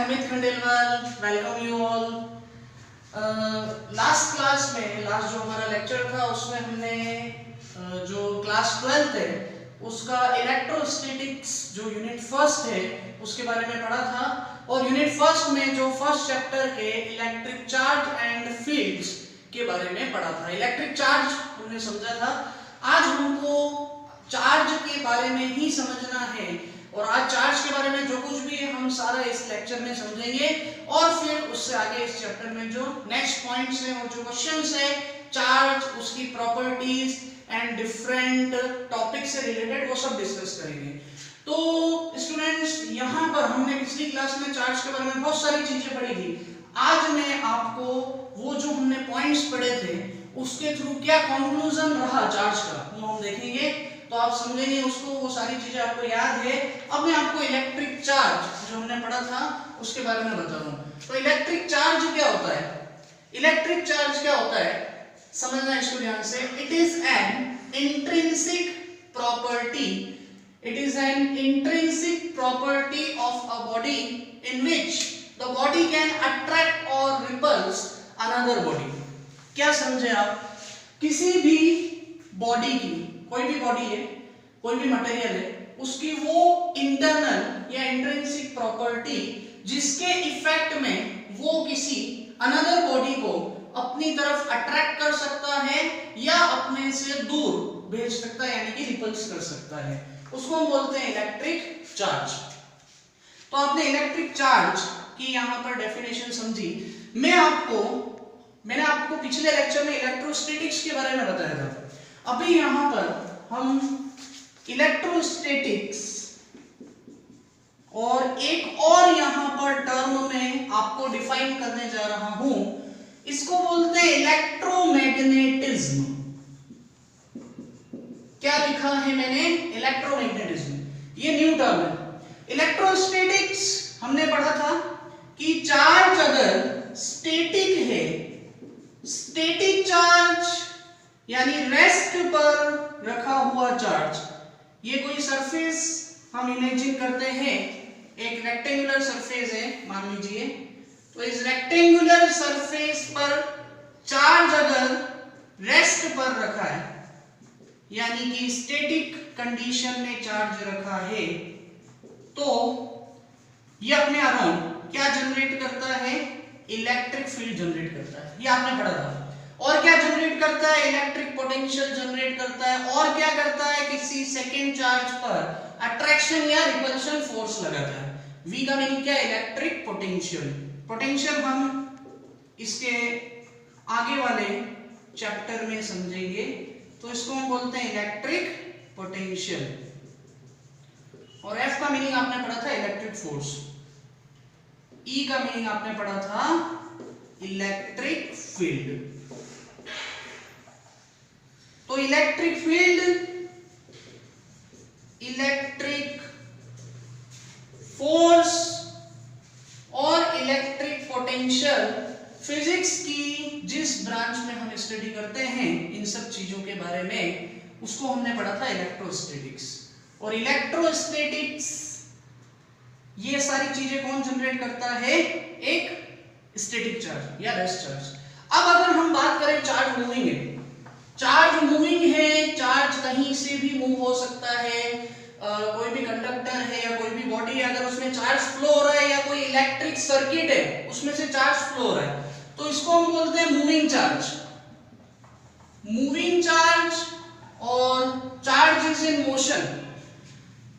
Amit Khandelwal, welcome you all. Last class में जो हमारा लेक्चर था उसमें हमने जो क्लास 12th है उसका इलेक्ट्रोस्टैटिक्स जो यूनिट फर्स्ट है उसके बारे में पढ़ा था और यूनिट फर्स्ट में जो फर्स्ट चैप्टर के इलेक्ट्रिक चार्ज एंड फील्ड्स के बारे में पढ़ा था। इलेक्ट्रिक चार्ज हमने समझा था। आज हमको चार्ज के बारे में ही समझना है और आज चार्ज के बारे में जो कुछ भी है हम सारा इस लेक्चर में समझेंगे और फिर उससे आगे इस चैप्टर में जो नेक्स्ट पॉइंट्स हैं और जो क्वेश्चंस है चार्ज, उसकी प्रॉपर्टीज एंड डिफरेंट टॉपिक से रिलेटेड वो सब डिस्कस करेंगे। तो स्टूडेंट्स, यहाँ पर हमने पिछली क्लास में चार्ज के बारे में बहुत सारी चीजें पढ़ी थी। आज मैं आपको वो जो हमने पॉइंट्स पढ़े थे उसके थ्रू क्या कंक्लूजन रहा चार्ज का वो हम देखेंगे, तो आप समझेंगे उसको, वो सारी चीजें आपको याद है। अब मैं आपको इलेक्ट्रिक चार्ज जो हमने पढ़ा था उसके बारे में बता रहा हूँ। तो इलेक्ट्रिक चार्ज क्या होता है? इलेक्ट्रिक चार्ज क्या होता है समझना इसको ध्यान से। It is an intrinsic property, it is an intrinsic property of a body in which the body can attract और रिपल्स अनदर बॉडी। क्या समझे आप? किसी भी बॉडी की, कोई भी बॉडी है, कोई भी मटेरियल है, उसकी वो इंटरनल या इंट्रिंसिक प्रॉपर्टी जिसके इफेक्ट में वो किसी अनदर बॉडी को अपनी तरफ अट्रैक्ट कर सकता है या अपने से दूर भेज सकता है, यानी कि रिपल्स कर सकता है, उसको हम बोलते हैं इलेक्ट्रिक चार्ज। तो आपने इलेक्ट्रिक चार्ज की यहां पर डेफिनेशन समझी। मैंने आपको पिछले लेक्चर में इलेक्ट्रोस्टैटिक्स के बारे में बताया था। अभी यहां पर हम इलेक्ट्रोस्टैटिक्स और एक और यहां पर टर्म में आपको डिफाइन करने जा रहा हूं, इसको बोलते हैं इलेक्ट्रोमैग्नेटिज्म। क्या लिखा है मैंने? इलेक्ट्रोमैग्नेटिज्म। ये न्यू टर्म है। इलेक्ट्रोस्टैटिक्स हमने पढ़ा था कि चार्ज अगर स्टैटिक है, स्टैटिक चार्ज यानी रेस्ट पर रखा हुआ चार्ज, ये कोई सरफेस हम इमेजिन करते हैं, एक रेक्टेंगुलर सरफेस है मान लीजिए, तो इस रेक्टेंगुलर सरफेस पर चार्ज अगर रेस्ट पर रखा है यानी कि स्टैटिक कंडीशन में चार्ज रखा है, तो ये अपने अराउंड क्या जनरेट करता है? इलेक्ट्रिक फील्ड जनरेट करता है। ये आपने पढ़ा था। और क्या जनरेट करता है? इलेक्ट्रिक पोटेंशियल जनरेट करता है। और क्या करता है? किसी सेकेंड चार्ज पर अट्रैक्शन या रिपल्शन फोर्स लगाता है। V का मीनिंग क्या है? Electric potential. पोटेंशियल हम इसके आगे वाले चैप्टर में समझेंगे, तो इसको हम बोलते हैं इलेक्ट्रिक पोटेंशियल। और F का मीनिंग आपने पढ़ा था इलेक्ट्रिक फोर्स। E का मीनिंग आपने पढ़ा था इलेक्ट्रिक फील्ड। तो इलेक्ट्रिक फील्ड, इलेक्ट्रिक फोर्स और इलेक्ट्रिक पोटेंशियल फिजिक्स की जिस ब्रांच में हम स्टडी करते हैं इन सब चीजों के बारे में, उसको हमने पढ़ा था इलेक्ट्रोस्टैटिक्स। और इलेक्ट्रोस्टैटिक्स ये सारी चीजें कौन जनरेट करता है? एक स्टैटिक चार्ज या रेस्ट चार्ज। अब अगर हम बात करें चार्ज मूविंग है, चार्ज मूविंग है, चार्ज कहीं से भी मूव हो सकता है, कोई भी कंडक्टर है या कोई भी बॉडी है, अगर उसमें चार्ज फ्लो हो रहा है या कोई इलेक्ट्रिक सर्किट है उसमें से चार्ज फ्लो हो रहा है, तो इसको हम बोलते हैं मूविंग चार्ज। मूविंग चार्ज और चार्ज इज इन मोशन।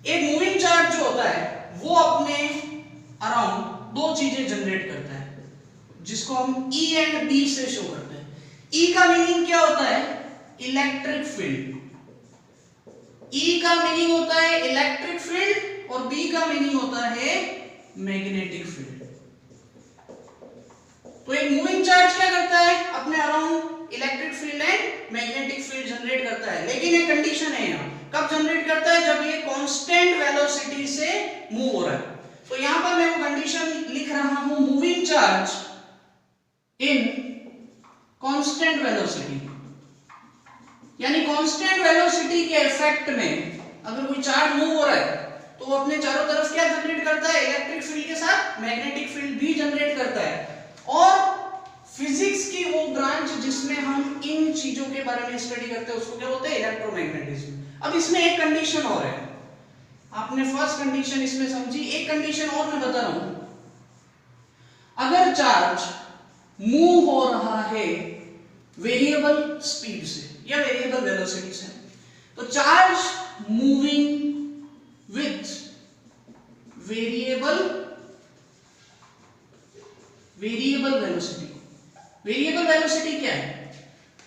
एक मूविंग चार्ज जो होता है वो अपने अराउंड दो चीजें जनरेट करता है जिसको हम E एंड B से शो करते हैं। E का मीनिंग क्या होता है? Electric field. E का मीनिंग होता है इलेक्ट्रिक फील्ड और B का मीनिंग होता है मैग्नेटिक फील्ड। तो एक मूविंग चार्ज क्या करता है? अपने around electric field and magnetic field generate करता है, लेकिन एक कंडीशन है यहाँ, कब जनरेट करता है? जब ये कांस्टेंट वेलोसिटी से मूव हो रहा है। तो यहां पर मैं वो कंडीशन लिख रहा हूं, moving charge in constant velocity, यानी कांस्टेंट वेलोसिटी के इफेक्ट में अगर कोई चार्ज मूव हो रहा है तो वो अपने चारों तरफ क्या जनरेट करता है, इलेक्ट्रिक फील्ड के साथ मैग्नेटिक फील्ड भी जनरेट करता है। और फिजिक्स की वो ब्रांच जिसमें हम इन चीजों के बारे में स्टडी करते हैं उसको क्या बोलते हैं, इलेक्ट्रोमैग्नेटिज्म। अब इसमें एक कंडीशन और है, आपने फर्स्ट कंडीशन इसमें समझी, एक कंडीशन और मैं बता रहा हूं। अगर चार्ज मूव हो रहा है वेरिएबल स्पीड से या वेरिएबल वेलोसिटी से, तो charge moving with variable velocity. Variable velocity क्या है,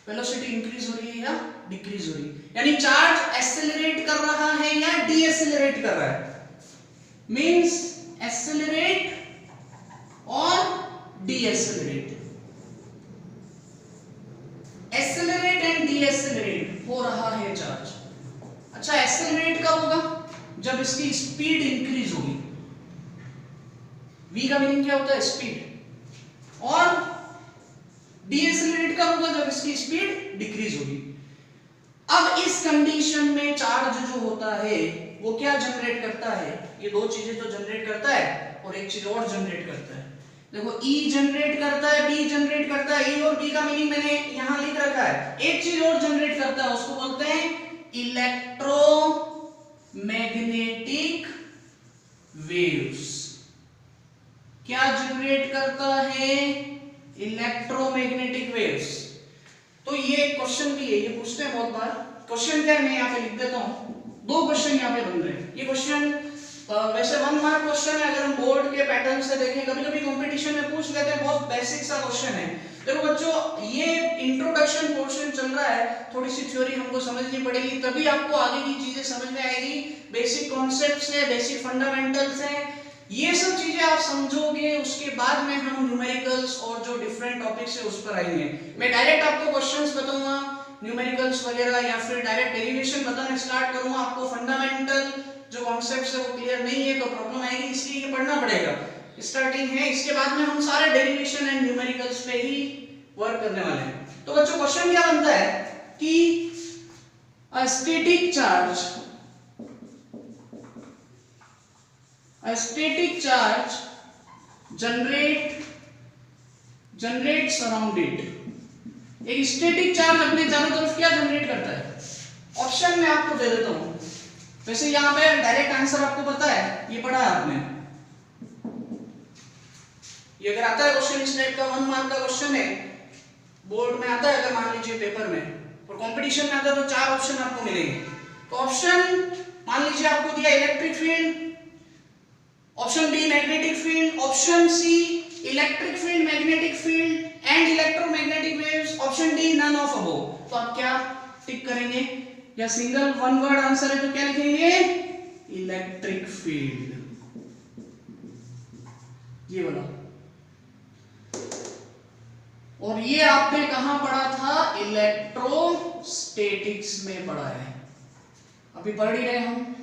वेलोसिटी इंक्रीज हो रही है या डिक्रीज हो रही है, यानी चार्ज एक्सेलरेट कर रहा है या डीएक्सेलरेट कर रहा है, मींस एक्सेलरेट और डीएक्सेलरेट, एक्सेलरेट एंड डीएक्सेलरेट हो रहा है चार्ज। अच्छा, एक्सेलरेट कब होगा, जब इसकी स्पीड इंक्रीज होगी, v का मीनिंग क्या होता है, स्पीड, और डीएक्सेलरेट कब होगा, जब इसकी स्पीड डिक्रीज होगी। अब इस कंडीशन में चार्ज जो होता है वो क्या जनरेट करता है, ये दो चीजें तो जनरेट करता है और एक चीज और जनरेट करता है। देखो E जनरेट करता है, B जनरेट करता है, E और B का मीनिंग मैंने यहां लिख रखा है। एक चीज और जनरेट करता है, उसको बोलते हैं इलेक्ट्रोमैग्नेटिक वेव्स। क्या जनरेट करता है, इलेक्ट्रोमैग्नेटिक वेव्स। तो ये क्वेश्चन भी है, ये पूछते हैं बहुत बार। क्वेश्चन क्या है, मैं यहाँ पे लिख देता हूँ, दो क्वेश्चन यहाँ पे बन रहे हैं। ये क्वेश्चन वैसे 1 मार्क क्वेश्चन है, अगर हम बोर्ड के पैटर्न से देखें, कभी कभी कंपटीशन में पूछ लेते हैं, बहुत बेसिक सा क्वेश्चन है। देखो बच्चों, ये इंट्रोडक्शन पोर्शन चल रहा है, थोड़ी सी थ्योरी हमको समझनी पड़ेगी, तभी आपको आगे की चीजें समझ में आएगी। बेसिक कॉन्सेप्ट्स है, बेसिक फंडामेंटल्स है, ये सब चीजें आप समझोगे, उसके बाद में हम न्यूमेरिकल्स और जो डिफरेंट टॉपिक्स है उस पर आएंगे। मैं डायरेक्ट आपको क्वेश्चंस बताऊंगा न्यूमेरिकल्स वगैरह, या फिर डायरेक्ट डेरिवेशन बताना स्टार्ट करूंगा। आपको फंडामेंटल जो कॉन्सेप्ट्स है वो क्लियर नहीं है तो प्रॉब्लम आएगी, इसलिए ये पढ़ना पड़ेगा। स्टार्टिंग है, इसके बाद में हम सारे डेरिवेशन एंड न्यूमेरिकल्स पे ही वर्क करने वाले हैं। तो बच्चों क्वेश्चन क्या बनता है कि a static charge generates around it. एक स्टैटिक चार्ज अपने चारों तरफ क्या जनरेट करता है, ऑप्शन में आपको दे देता हूं। वैसे यहाँ पे डायरेक्ट आंसर आपको पता है, ये पढ़ा है आपने, ये अगर आता है क्वेश्चन इस टाइप का 1 मार्क का क्वेश्चन है, बोर्ड में आता है, अगर मान लीजिए पेपर में, और कंपटीशन में आता है तो 4 ऑप्शन आपको मिलेंगे। तो ऑप्शन मान लीजिए आपको दिया electric field, option B magnetic field, option C electric field, magnetic field and electromagnetic waves, option D none of above. तो आप क्या टिक करेंगे, या सिंगल 1 वर्ड आंसर है तो क्या लिखेंगे, इलेक्ट्रिक फील्ड, ये वाला। और ये आपने कहां पढ़ा था, इलेक्ट्रोस्टैटिक्स में पढ़ा है, अभी पढ़ ही रहे हम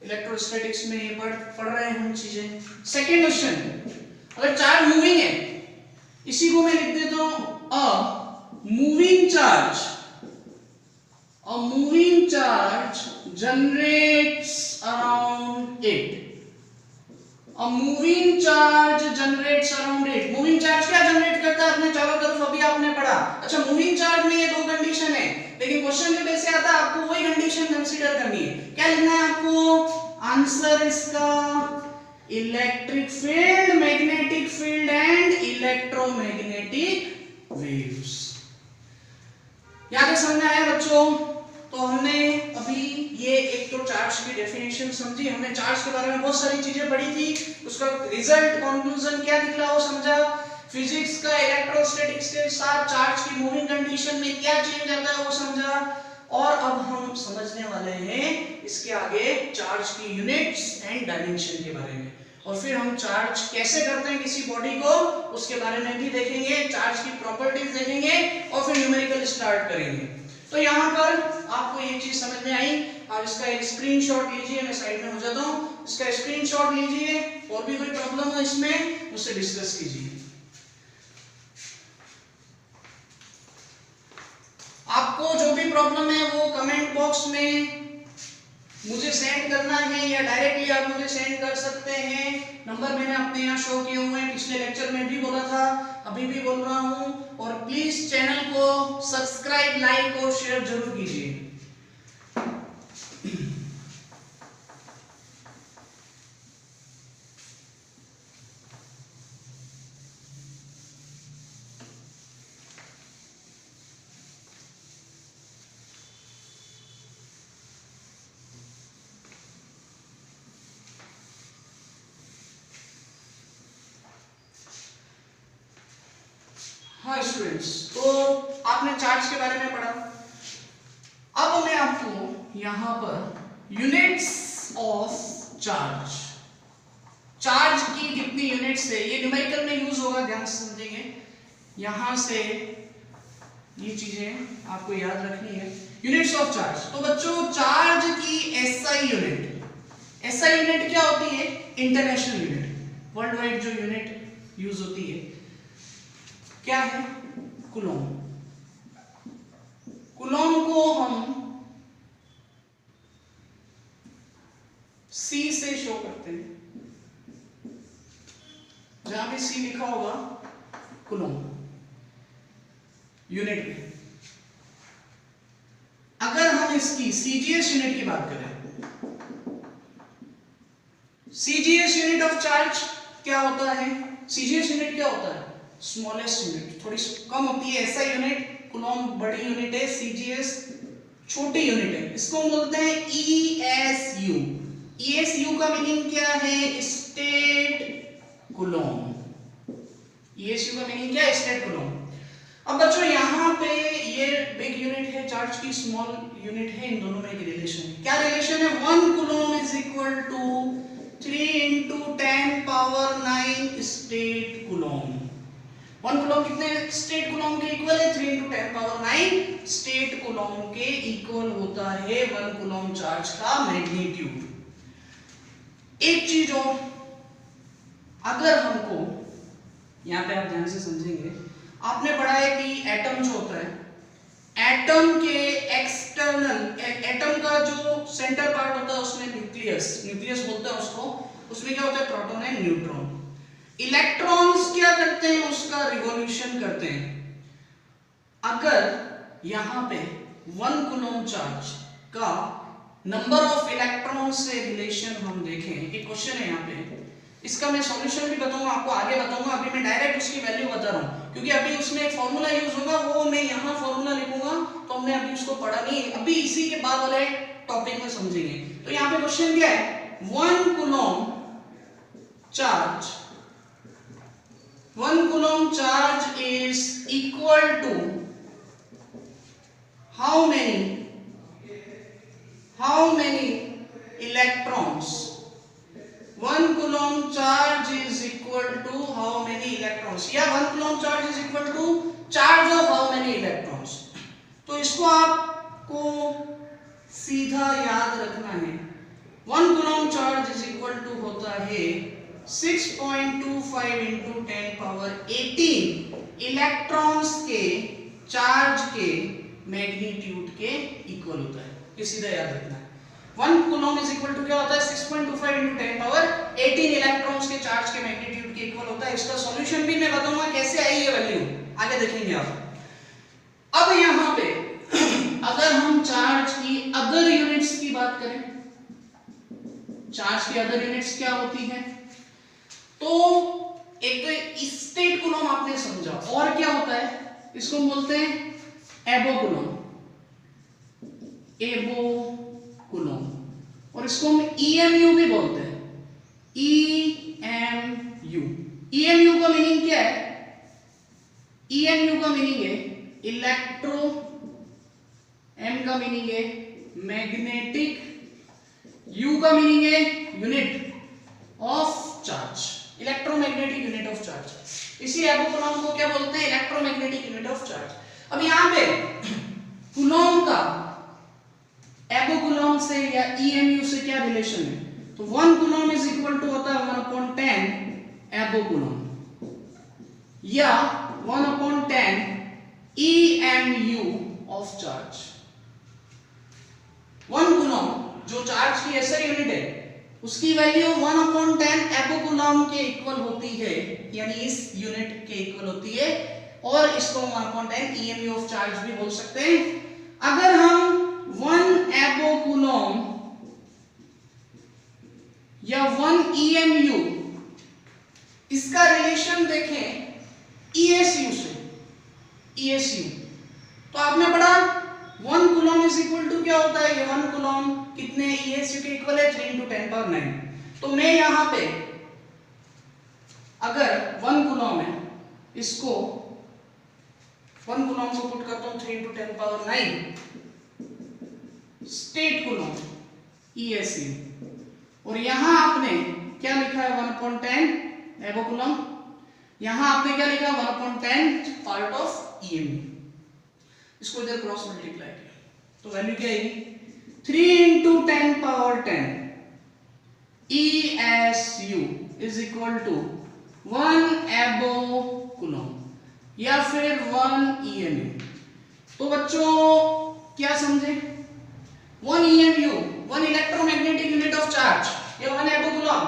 इलेक्ट्रोस्टैटिक्स में ये पढ़ रहे हैं हम चीजें। सेकेंड क्वेश्चन, अगर चार्ज मूविंग है, इसी को मैं लिख देता हूं a moving charge generates around it. A moving charge generates around it। Moving charge क्या जनरेट करता है अपने चारों तरफ, अभी आपने पढ़ा। अच्छा, मूविंग चार्ज में ये दो कंडीशन है, लेकिन क्वेश्चन में कैसे आता है, आपको वही कंडीशन कंसीडर करनी है। क्या लिखना है आपको, आंसर इसका electric field, magnetic field and electromagnetic waves. याद समझ में आया बच्चों? तो हमने अभी ये एक तो चार्ज की डेफिनेशन समझी, हमने चार्ज के बारे में बहुत सारी चीजें पढ़ी थी, उसका रिजल्ट कंक्लूजन क्या निकला वो समझा, फिजिक्स का इलेक्ट्रोस्टैटिक्स के साथ चार्ज की मूविंग कंडीशन में क्या चेंज आता है वो समझा, और अब हम समझने वाले हैं इसके आगे चार्ज की यूनिट्स एंड डायमेंशन के बारे में, और फिर हम चार्ज कैसे करते हैं किसी बॉडी को उसके बारे में भी देखेंगे, चार्ज की प्रॉपर्टीज देखेंगे और फिर न्यूमेरिकल स्टार्ट करेंगे। तो यहाँ पर आपको ये चीज समझ में आई, आप इसका एक स्क्रीनशॉट लीजिए, मैं साइड में हो जाता हूँ, इसका स्क्रीनशॉट लीजिए, और भी कोई प्रॉब्लम हो इसमें मुझसे डिस्कस कीजिए। आपको जो भी प्रॉब्लम है वो कमेंट बॉक्स में मुझे सेंड करना है या डायरेक्टली आप मुझे सेंड कर सकते हैं। नंबर मैंने अपने यहाँ शो किए हुए हैं, पिछले लेक्चर में भी बोला था, अभी भी बोल रहा हूँ। और प्लीज चैनल को सब्सक्राइब, लाइक और शेयर जरूर कीजिए। हाँ स्टूडेंट्स, तो आपने चार्ज के बारे में पढ़ा। अब मैं आपको यहाँ पर यूनिट्स ऑफ चार्ज, चार्ज की कितनी यूनिट्स है, ये न्यूमेरिकल में यूज होगा, ध्यान से समझेंगे। यहां से ये चीजें आपको याद रखनी है, यूनिट्स ऑफ चार्ज। तो बच्चों, चार्ज की एसआई यूनिट, एसआई यूनिट क्या होती है? इंटरनेशनल यूनिट, वर्ल्ड वाइड जो यूनिट यूज होती है क्या है? कूलोम। कूलोम को हम सी से शो करते हैं, जहां भी सी लिखा होगा कूलोम यूनिट में। अगर हम इसकी सीजीएस यूनिट की बात करें, सीजीएस यूनिट ऑफ चार्ज क्या होता है? सीजीएस यूनिट क्या होता है? स्मॉलेस्ट यूनिट, थोड़ी कम होती है। ऐसा यूनिट कूलोम बड़ी यूनिट है, सीजीएस छोटी यूनिट है। इसको हम बोलते हैं ईएसयू। ईएसयू का मीनिंग क्या है? State coulomb. ईएसयू का मीनिंग क्या है? State coulomb. अब बच्चों, यहाँ पे ये बिग यूनिट है चार्ज की, स्मॉल यूनिट है, इन दोनों में एक रिलेशन है। क्या रिलेशन है? 1 coulomb is equal to 3 × 10⁻9 state coulomb. 1 coulomb कितने स्टेट कूलोम के इक्वल है? 3 × 10⁻9 स्टेट कूलोम के इक्वल होता है 1 कूलोम चार्ज का मैग्नीट्यूड। एक चीज और, अगर हमको, यहां पे आप ध्यान से समझेंगे, आपने पढ़ा है कि एटम जो होता है, एटम के एक्सटर्नल, एटम का जो सेंटर पार्ट होता है उसमें न्यूक्लियस, न्यूक्लियस बोलते हैं उसको, उसमें क्या होता है? Proton and neutron. इलेक्ट्रॉन्स क्या करते हैं? उसका रिवॉल्यूशन करते हैं। अगर यहां पे 1 कूलोम चार्ज का नंबर ऑफ इलेक्ट्रॉन से रिलेशन हम देखें, एक क्वेश्चन है यहाँ पे, इसका मैं सॉल्यूशन भी बताऊंगा, आपको आगे बताऊंगा। अभी मैं डायरेक्ट उसकी वैल्यू बता रहा हूं, क्योंकि अभी उसमें एक फॉर्मूला यूज होगा, वो मैं यहाँ फॉर्मूला लिखूंगा, तो हमने अभी उसको पढ़ा नहीं, अभी इसी के बाद वाले टॉपिक में समझेंगे। तो यहाँ पे क्वेश्चन क्या है? 1 coulomb charge, 1 coulomb charge is equal to how many electrons? 1 coulomb charge is equal to how many electrons? या 1 coulomb charge is equal to charge of how many electrons? तो इसको आपको सीधा याद रखना है। 1 coulomb charge is equal to होता है 6.25 × 10⁻18 इलेक्ट्रॉन्स के चार्ज के मैग्नीट्यूड के इक्वल होता है। ये सीधा याद रखना है। 1 कूलोम इज इक्वल टू क्या होता है? 6.25 × 10⁻18 इलेक्ट्रॉन्स के चार्ज के मैग्नीट्यूड के इक्वल होता है। इसका सॉल्यूशन भी मैं बताऊंगा कैसे आई ये वैल्यू, आगे देखेंगे आप। अब यहाँ पे अगर हम चार्ज की अदर यूनिट्स की बात करें, चार्ज की अदर यूनिट्स क्या होती है? तो एक तो स्टेट कूलोम आपने समझा, और क्या होता है? इसको हम बोलते हैं एबो कूलोम, एबो कूलोम, और इसको हम EMU भी बोलते हैं, EMU। EMU का मीनिंग क्या है? EMU का मीनिंग है इलेक्ट्रो, M का मीनिंग है मैग्नेटिक, U का मीनिंग है unit of charge, electromagnetic unit of charge. इसी एबो कूलोम को क्या बोलते हैं? Electromagnetic unit of charge. अब यहाँ पे कूलोम का एबो कूलोम से या EMU से क्या रिलेशन है? तो 1 कूलोम इज इक्वल टू होता है 1/10 एबो कूलोम, या 1/10 EMU ऑफ चार्ज। 1 कूलोम जो चार्ज की एसआई यूनिट है उसकी वैल्यू 1/10 एपोकुलम के इक्वल होती है, यानी इस यूनिट के इक्वल होती है, और इसको 1/10 ईएमयू ऑफ चार्ज भी बोल सकते हैं। अगर हम 1 एपोकुलम या 1 ईएमयू इसका रिलेशन देखें ईएसयू से, ईएसयू तो आपने पढ़ा 1 कूलम इज इक्वल टू क्या होता है, ये 1 कूलम कितने ईएसयू के इक्वल है, 3 × 10⁹। तो मैं यहां पे अगर 1 कूलम है, इसको 1 कूलम को पुट करता हूं 3 × 10⁹ स्टेट कूलम ईएसयू, और यहां आपने क्या लिखा है 1/10 एपोकुलम, यहां आपने क्या लिखा 1/10 पार्ट ऑफ ईएमयू, इसको इधर क्रॉस मल्टीप्लाई किया तो वैल्यू क्या आएगी 3 × 10⁻10 ESU इज इक्वल टू 1 एपोकुलम या फिर 1 EMU। तो बच्चों क्या समझे, 1 EMU 1 electromagnetic unit of charge या 1 एपोकुलम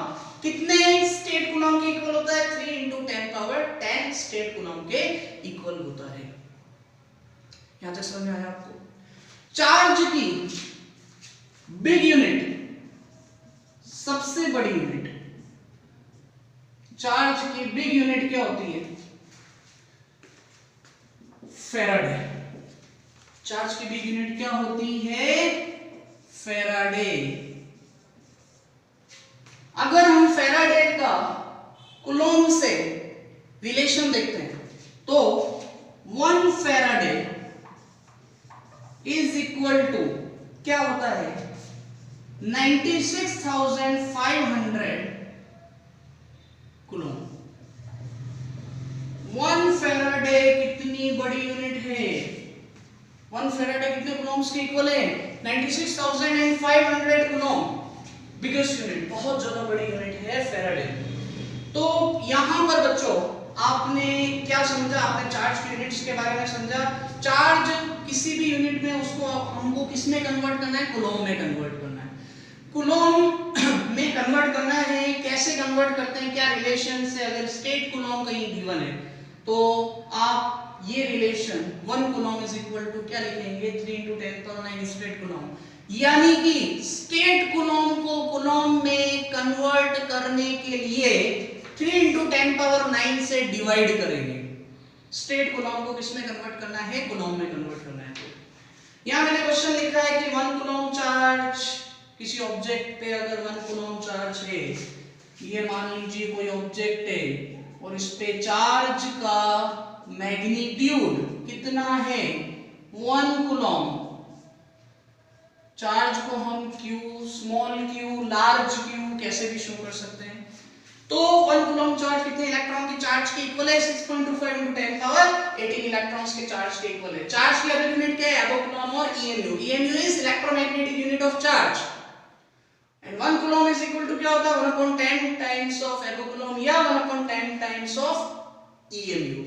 कितने स्टेट कूलम के इक्वल होता है, 3 × 10⁻10 स्टेट कूलम के इक्वल होता है। यहां तक समझ में आया आपको। चार्ज की बिग यूनिट, सबसे बड़ी यूनिट, चार्ज की बिग यूनिट क्या होती है, फैराडे। चार्ज की बिग यूनिट क्या होती है, फैराडे। अगर हम फैराडे का कूलम से रिलेशन देखते हैं तो 1 फैराडे इज इक्वल टू क्या होता है 96,500 कूलम। 1 फैराडे कितनी बड़ी यूनिट है, 1 फैराडे कितने कूलम्स के इक्वल है 96,500 कूलम, बिगेस्ट यूनिट, बहुत ज्यादा बड़ी यूनिट है फैराडे। तो यहां पर बच्चों आपने क्या समझा, आपने चार्ज की यूनिट्स के बारे में समझा। चार्ज किसी भी यूनिट में उसको हमको किस में कन्वर्ट करना है, कूलम में कन्वर्ट करना है। कूलम में कन्वर्ट करना है, कैसे कन्वर्ट करते हैं, क्या रिलेशन से, अगर स्टेट कूलम कहीं गिवन है तो आप ये relation 1 coulomb is equal to क्या लिखेंगे 3 × 10⁻9 स्टेट कूलम, यानी कि स्टेट कूलम को कूलम में कन्वर्ट करने के लिए 3 × 10⁻9 से डिवाइड करेंगे। स्टेट कूलम को किसमें कन्वर्ट करना है, कूलम में कन्वर्ट करना है। तो यहां मैंने क्वेश्चन लिखा है कि 1 कूलम चार्ज, किसी ऑब्जेक्ट पे अगर 1 कूलम चार्ज है, ये मान लीजिए कोई ऑब्जेक्ट है और इस पे चार्ज का मैग्नीट्यूड कितना है 1 कूलम। चार्ज को हम Q, small q, large q कैसे भी शो कर सकते हैं। तो 1 कूलम चार्ज कितने इलेक्ट्रॉन के चार्ज के इक्वल है 6.25 × 10⁻18 इलेक्ट्रॉन्स के चार्ज के इक्वल है। चार्ज की अदर यूनिट क्या है, एपोकुलम और EMU। EMU is electromagnetic unit of charge and 1 coulomb is equal to क्या होता है 1/10 टाइम्स ऑफ एपोकुलम या 1/10 टाइम्स ऑफ EMU।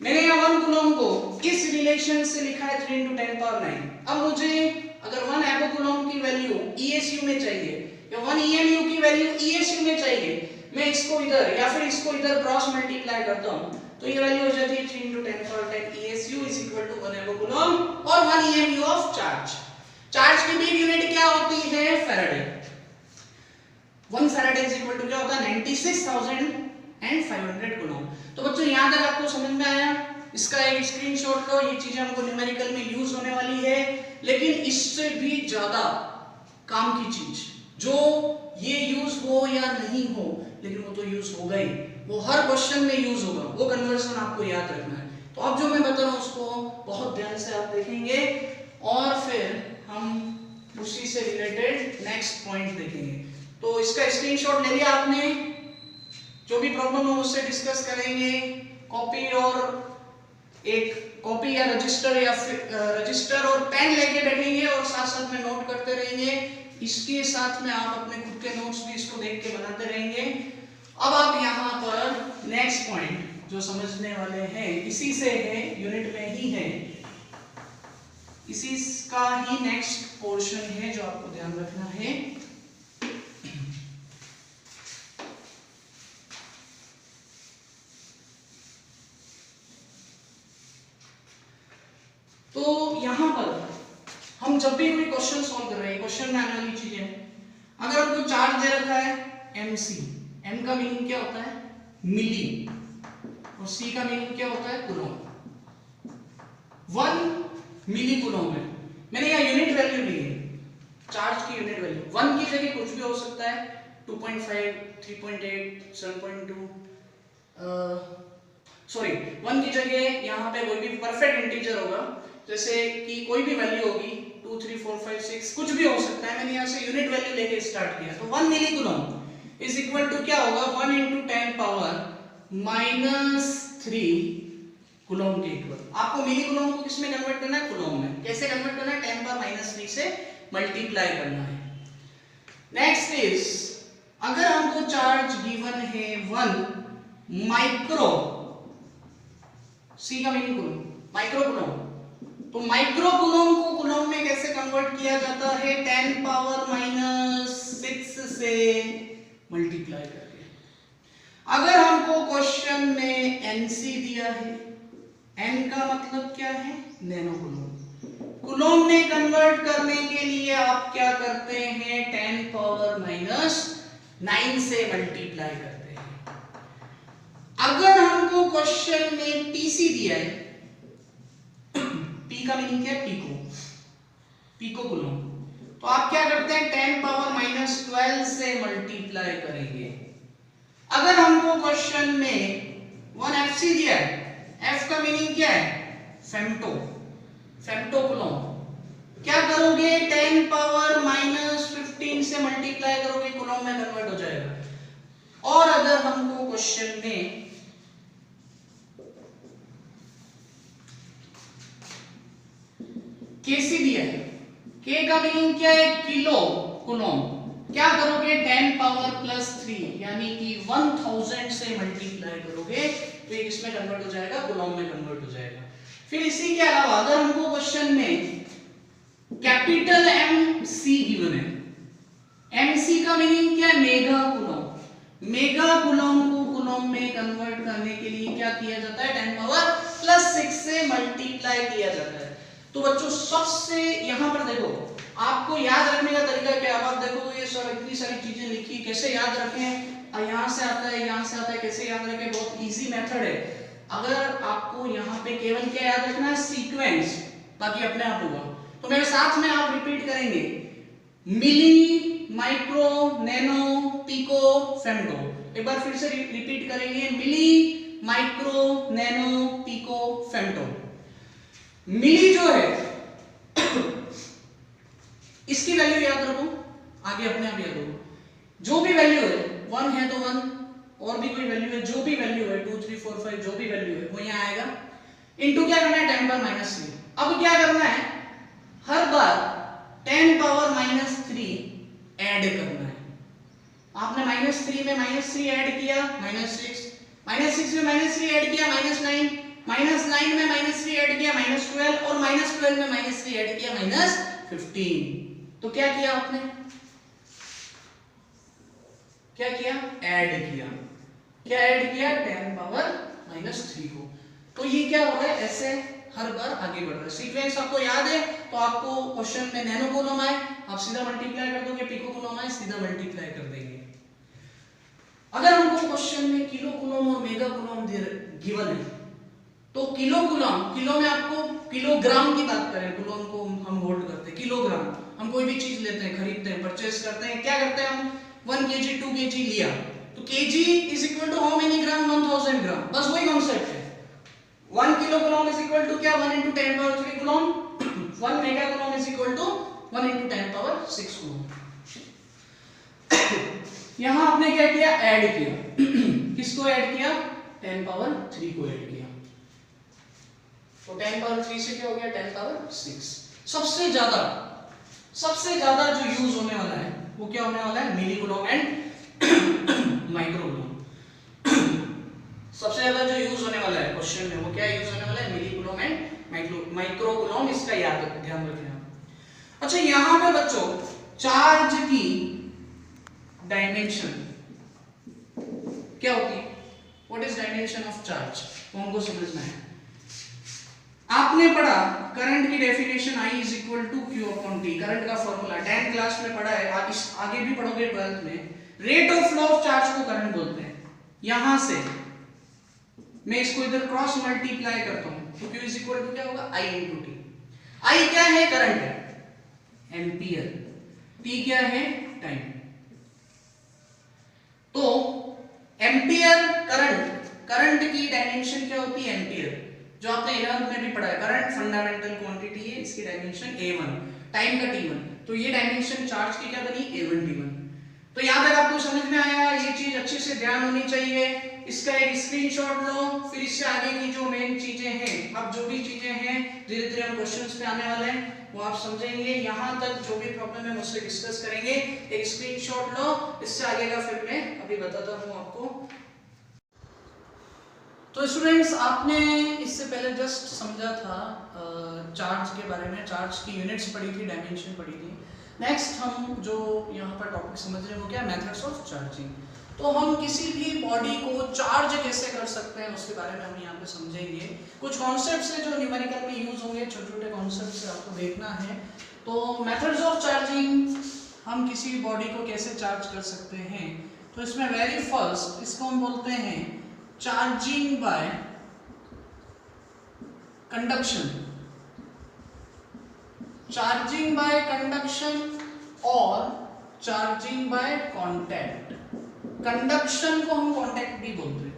मैंने यहाँ 1 कूलम को इस रिलेशन से लिखा है 3 × 10⁻9। अब मुझे अगर 1 एपोकुलम की वैल्यू ESU में चाहिए या 1 EMU की वैल्यू ESU में चाहिए, मैं इसको इधर या फिर इसको इधर क्रॉस मल्टीप्लाई करता हूं तो ये वैल्यू हो जाती है 3 × 10⁻10 ESU is equal to 1 abcoulomb और 1 EMU ऑफ चार्ज। चार्ज की बिग यूनिट क्या होती है, Faraday. 1 Faraday is equal to क्या होता है 96,500 कूलम। तो बच्चों यहां तक आपको समझ में आया, इसका एक स्क्रीनशॉट लो, ये चीजें हमको न्यूमेरिकल में यूज होने वाली है, लेकिन इससे भी ज्यादा काम की चीज जो ये यूज हो या नहीं हो, लेकिन वो तो यूज होगा ही, वो हर क्वेश्चन में यूज होगा, वो कन्वर्जन आपको याद रखना है। तो अब जो मैं बता रहा हूं उसको बहुत ध्यान से आप देखेंगे और फिर हम उसी से रिलेटेड नेक्स्ट पॉइंट देखेंगे। तो इसका स्क्रीनशॉट ले लिया आपने, जो भी प्रॉब्लम हो उससे डिस्कस करेंगे। कॉपी और एक कॉपी या रजिस्टर और पेन लेके बैठेंगे और साथ साथ में नोट करते रहेंगे। इसके साथ में आप अपने खुद के नोट्स भी इसको देख के बनाते रहेंगे। अब आप यहाँ पर नेक्स्ट पॉइंट जो समझने वाले हैं, इसी से है, यूनिट में ही है, इसी का ही नेक्स्ट पोर्शन है जो आपको ध्यान रखना है। तो यहां पर हम जब भी कोई क्वेश्चन सॉल्व कर रहे हैं, क्वेश्चन में आने वाली चीजें हैं, अगर हमको चार्ज दे रखा है mc, m का मीनिंग क्या होता है मिली, और c का मीनिंग क्या होता है कूलम। 1 मिली कूलम है, मैंने यहाँ यूनिट वैल्यू ली है, चार्ज की यूनिट वैल्यू 1 की जगह कुछ भी हो सकता है, 2.5, 3.8, 7.2, सॉरी 1 की जगह यहाँ पे कोई भी परफेक्ट इंटीजर होगा, जैसे कि कोई भी वैल्यू होगी 2, 3, 4, 5, 6 कुछ भी हो सकता है। मैंने यहाँ से यूनिट वैल्यू लेके स्टार्ट किया, तो 1 मिली कूलम इज इक्वल टू क्या होगा 1 × 10 पावर -3 कूलम के इक्वल। आपको मिली कूलम को किसमें कन्वर्ट करना है कूलम में। कैसे कन्वर्ट करना है 10 पावर -3 से मल्टीप्लाई करना है। नेक्स्ट इज अगर हमको चार्ज गिवन है 1 माइक्रो, सी का मीनिंग कूलम, माइक्रो कूलम, तो माइक्रो कूलम को कूलम में कैसे कन्वर्ट किया जाता है 10 पावर -6 से मल्टीप्लाई करके। अगर हमको क्वेश्चन में एनसी दिया है, एन का मतलब क्या है नैनो कूलम, कूलम में कन्वर्ट करने के लिए आप क्या करते हैं 10 पावर -9 से मल्टीप्लाई करते हैं। अगर हमको क्वेश्चन में पीसी दिया है, पी का मीनिंग क्या है पिको, पिको कूलम, तो आप क्या करते हैं 10 पावर -12 से मल्टीप्लाई करेंगे। अगर हमको क्वेश्चन में 1 एफसी दिया है, एफ का मीनिंग क्या है फेम्टो, फेम्टो कूलम, क्या करोगे 10 पावर -15 से मल्टीप्लाई करोगे, कूलम में कन्वर्ट हो जाएगा। और अगर हमको क्वेश्चन में केसी दिया है, के का मीनिंग क्या है किलो कूलम, क्या करोगे 10 पावर +3 यानी कि 1000 से मल्टीप्लाई करोगे, तो ये किसमें कन्वर्ट हो जाएगा कूलम में कन्वर्ट हो जाएगा। फिर इसी के अलावा अगर हमको क्वेश्चन में कैपिटल एम सी गिवन है, एम सी का मीनिंग क्या है मेगा कूलम, मेगा कूलम को कूलम में कन्वर्ट करने के लिए क्या किया जाता है 10 पावर +6 से मल्टीप्लाई किया जाता है। तो बच्चों सबसे यहां पर देखो आपको याद रखने का तरीका क्या है, आप देखो ये सब इतनी सारी चीजें लिखी, कैसे याद रखें, यहां से आता है यहां से आता है, कैसे याद रखें, बहुत इजी मेथड है। अगर आपको यहां पे केवल क्या याद रखना है सीक्वेंस, बाकी अपने आप होगा। तो मेरे साथ में आप रिपीट करेंगे मिली, माइक्रो, नैनो, पिको, फेम्टो। एक बार फिर से रिपीट करेंगे मिली, माइक्रो, नैनो, पिको, फेम्टो। मिली जो है इसकी वैल्यू याद रखो, आगे अपने आप याद होगा। जो भी वैल्यू है 1 है तो 1, और भी कोई वैल्यू है, जो भी वैल्यू है 2, 3, 4, 5 जो भी वैल्यू है वो यहाँ आएगा, इनटू क्या करना है 10 पावर -3। अब क्या करना है हर बार 10 पावर -3 ऐड करना है। आपने -3 में -3 ऐड किया -6, -6 में -3 ऐड किया -9, -9 में -3 ऐड किया -12, और -12 में -3 ऐड किया -15। तो क्या किया आपने, क्या किया ऐड किया, क्या ऐड किया 10 पावर -3 को। तो ये क्या हो रहा है ऐसे हर बार आगे बढ़ रहा है। सीक्वेंस आपको याद है तो आपको क्वेश्चन में नैनो कूलम आए आप सीधा मल्टीप्लाई कर दोगे, पिको कूलम आए सीधा मल्टीप्लाई कर देंगे। अगर हमको क्वेश्चन में किलो कूलम और मेगा कूलम गिवन है तो किलो कूलम, किलो में आपको किलोग्राम की बात करें, कूलम को हम होल्ड करते हैं किलोग्राम, हम कोई भी चीज लेते हैं, खरीदते हैं, परचेस करते हैं, क्या करते हैं हम 1 kg 2 kg लिया तो kg is equal to how many gram 1000 gram, बस वही कॉन्सेप्ट है। 1 kilo coulomb is equal to क्या 1 × 10 power 3 coulomb, 1 mega coulomb is equal to 1 × 10 power 6 coulomb. यहां आपने क्या किया ऐड किया, किसको ऐड किया 10 पावर 3 को ऐड किया, तो 10 पावर 3 से क्या हो गया 10 पावर 6। सबसे ज्यादा जो यूज होने वाला है वो क्या होने वाला है मिली कूलम एंड माइक्रो कूलम। सबसे ज्यादा जो यूज होने वाला है क्वेश्चन में वो क्या यूज होने वाला है मिली कूलम एंड माइक्रो कूलम, इसका ध्यान रखें। अच्छा, यहां पे बच्चों चार्ज की डायमेंशन क्या होती है? What is dimension of charge? कौन को समझना है? आपने पढ़ा करंट की definition I is equal to Q upon T, current का फॉर्मूला 10th क्लास में पढ़ा है, आगे भी पढ़ोगे 12th में। Rate of flow of charge को करंट बोलते हैं। यहां से मैं इसको इधर क्रॉस मल्टीप्लाई करता हूं तो Q इज इक्वल टू क्या होगा? I into T। I क्या है? करंट है, एम्पियर। T क्या है? टाइम। तो एम्पियर करंट की डायमेंशन क्या होती है? एम्पियर, जो आपने 11th में भी पढ़ा है। करंट फंडामेंटल क्वांटिटी है, इसकी डायमेंशन A1, टाइम का T1। तो ये डायमेंशन चार्ज की क्या बनी? A1 T1। तो यहां तक आपको समझ में आया? ये चीज अच्छे से ध्यान होनी चाहिए। इसका एक स्क्रीनशॉट लो, फिर इससे आगे की जो मेन चीजें हैं, अब जो भी चीजें हैं धीरे धीरे हम क्वेश्चंस पे आने वाले हैं वो आप समझेंगे। यहां तक जो भी प्रॉब्लम है मुझसे डिस्कस करेंगे। एक स्क्रीनशॉट लो, इससे आगे का फिर मैं अभी बताता हूं आपको। तो स्टूडेंट्स, आपने इससे पहले जस्ट समझा था चार्ज के बारे में, चार्ज की यूनिट्स पढ़ी थी, डायमेंशन पढ़ी थी। नेक्स्ट हम जो यहाँ पर टॉपिक समझ रहे हैं वो क्या? Methods of charging. तो हम किसी भी बॉडी को चार्ज कैसे कर सकते हैं उसके बारे में हम यहाँ पे समझेंगे। कुछ कॉन्सेप्ट्स हैं जो न्यूमेरिकल में यूज होंगे, छोटे छोटे कॉन्सेप्ट्स आपको देखना है। तो मेथड्स ऑफ चार्जिंग, हम किसी बॉडी को कैसे चार्ज कर सकते हैं। तो इसमें वेरी फर्स्ट इसको हम बोलते हैं charging by conduction, charging by conduction और चार्जिंग बाय कांटेक्ट। कंडक्शन को हम कांटेक्ट भी बोलते हैं।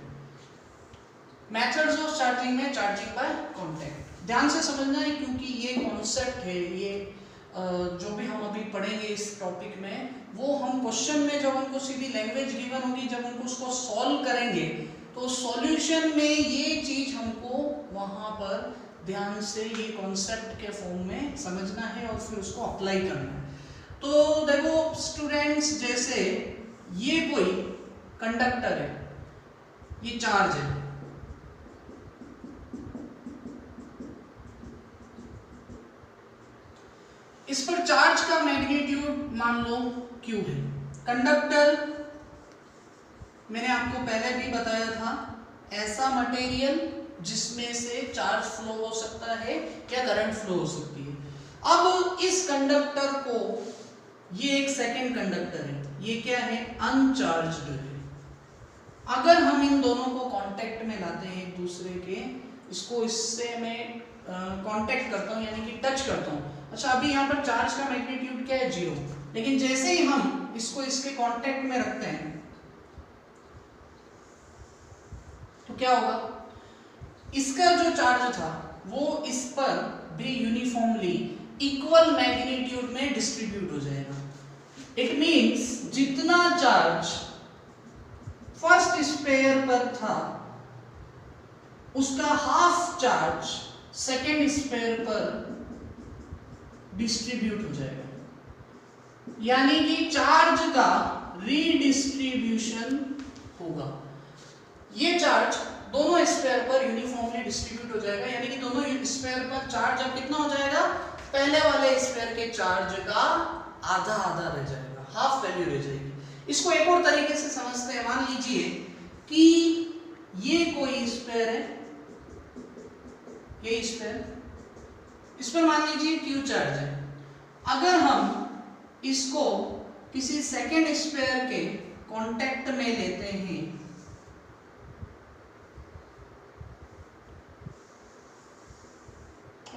मेथड्स ऑफ चार्जिंग में चार्जिंग बाय कांटेक्ट ध्यान से समझना है, क्योंकि ये कॉन्सेप्ट है, ये जो भी हम अभी पढ़ेंगे इस टॉपिक में, वो हम क्वेश्चन में जब हमको सीधी लैंग्वेज गिवन होगी, जब हमको उसको सॉल्व करेंगे तो सॉल्यूशन में ये चीज हमको वहां पर ध्यान से ये कॉन्सेप्ट के फॉर्म में समझना है और फिर उसको अप्लाई करना है। तो देखो स्टूडेंट्स, जैसे ये कोई कंडक्टर है, ये चार्ज है, इस पर चार्ज का मैग्नीट्यूड मान लो Q है। कंडक्टर मैंने आपको पहले भी बताया था, ऐसा मटेरियल जिसमें से चार्ज फ्लो हो सकता है या करंट फ्लो हो सकती है। अब इस कंडक्टर को, ये एक सेकंड कंडक्टर है, ये क्या है? अनचार्ज्ड है। अगर हम इन दोनों को कांटेक्ट में लाते हैं एक दूसरे के, इसको इससे मैं कांटेक्ट करता हूं यानी कि टच करता हूं। अच्छा, अभी यहाँ पर चार्ज का मैग्नीट्यूड क्या है? 0। लेकिन जैसे ही हम इसको इसके कांटेक्ट में रखते हैं तो क्या होगा? इसका जो चार्ज था वो इस पर भी यूनिफॉर्मली इक्वल मैग्नीट्यूड में डिस्ट्रीब्यूट हो जाएगा। इट मींस जितना चार्ज फर्स्ट स्फीयर पर था उसका हाफ चार्ज सेकेंड स्फीयर पर डिस्ट्रीब्यूट हो जाएगा, यानी कि चार्ज का रीडिस्ट्रीब्यूशन होगा। ये चार्ज दोनों स्फीयर पर यूनिफॉर्मली डिस्ट्रीब्यूट हो जाएगा, यानी कि दोनों स्फीयर पर चार्ज अब कितना हो जाएगा? पहले वाले स्फीयर के चार्ज का आधा आधा रह जाएगा, हाफ वैल्यू रह जाएगी। इसको एक और तरीके से समझते हैं। मान लीजिए कि ये कोई स्फीयर है, ये स्फीयर, इस पर मान लीजिए Q चार्ज है। अगर हम इसको किसी सेकेंड स्फीयर के कांटेक्ट में लेते हैं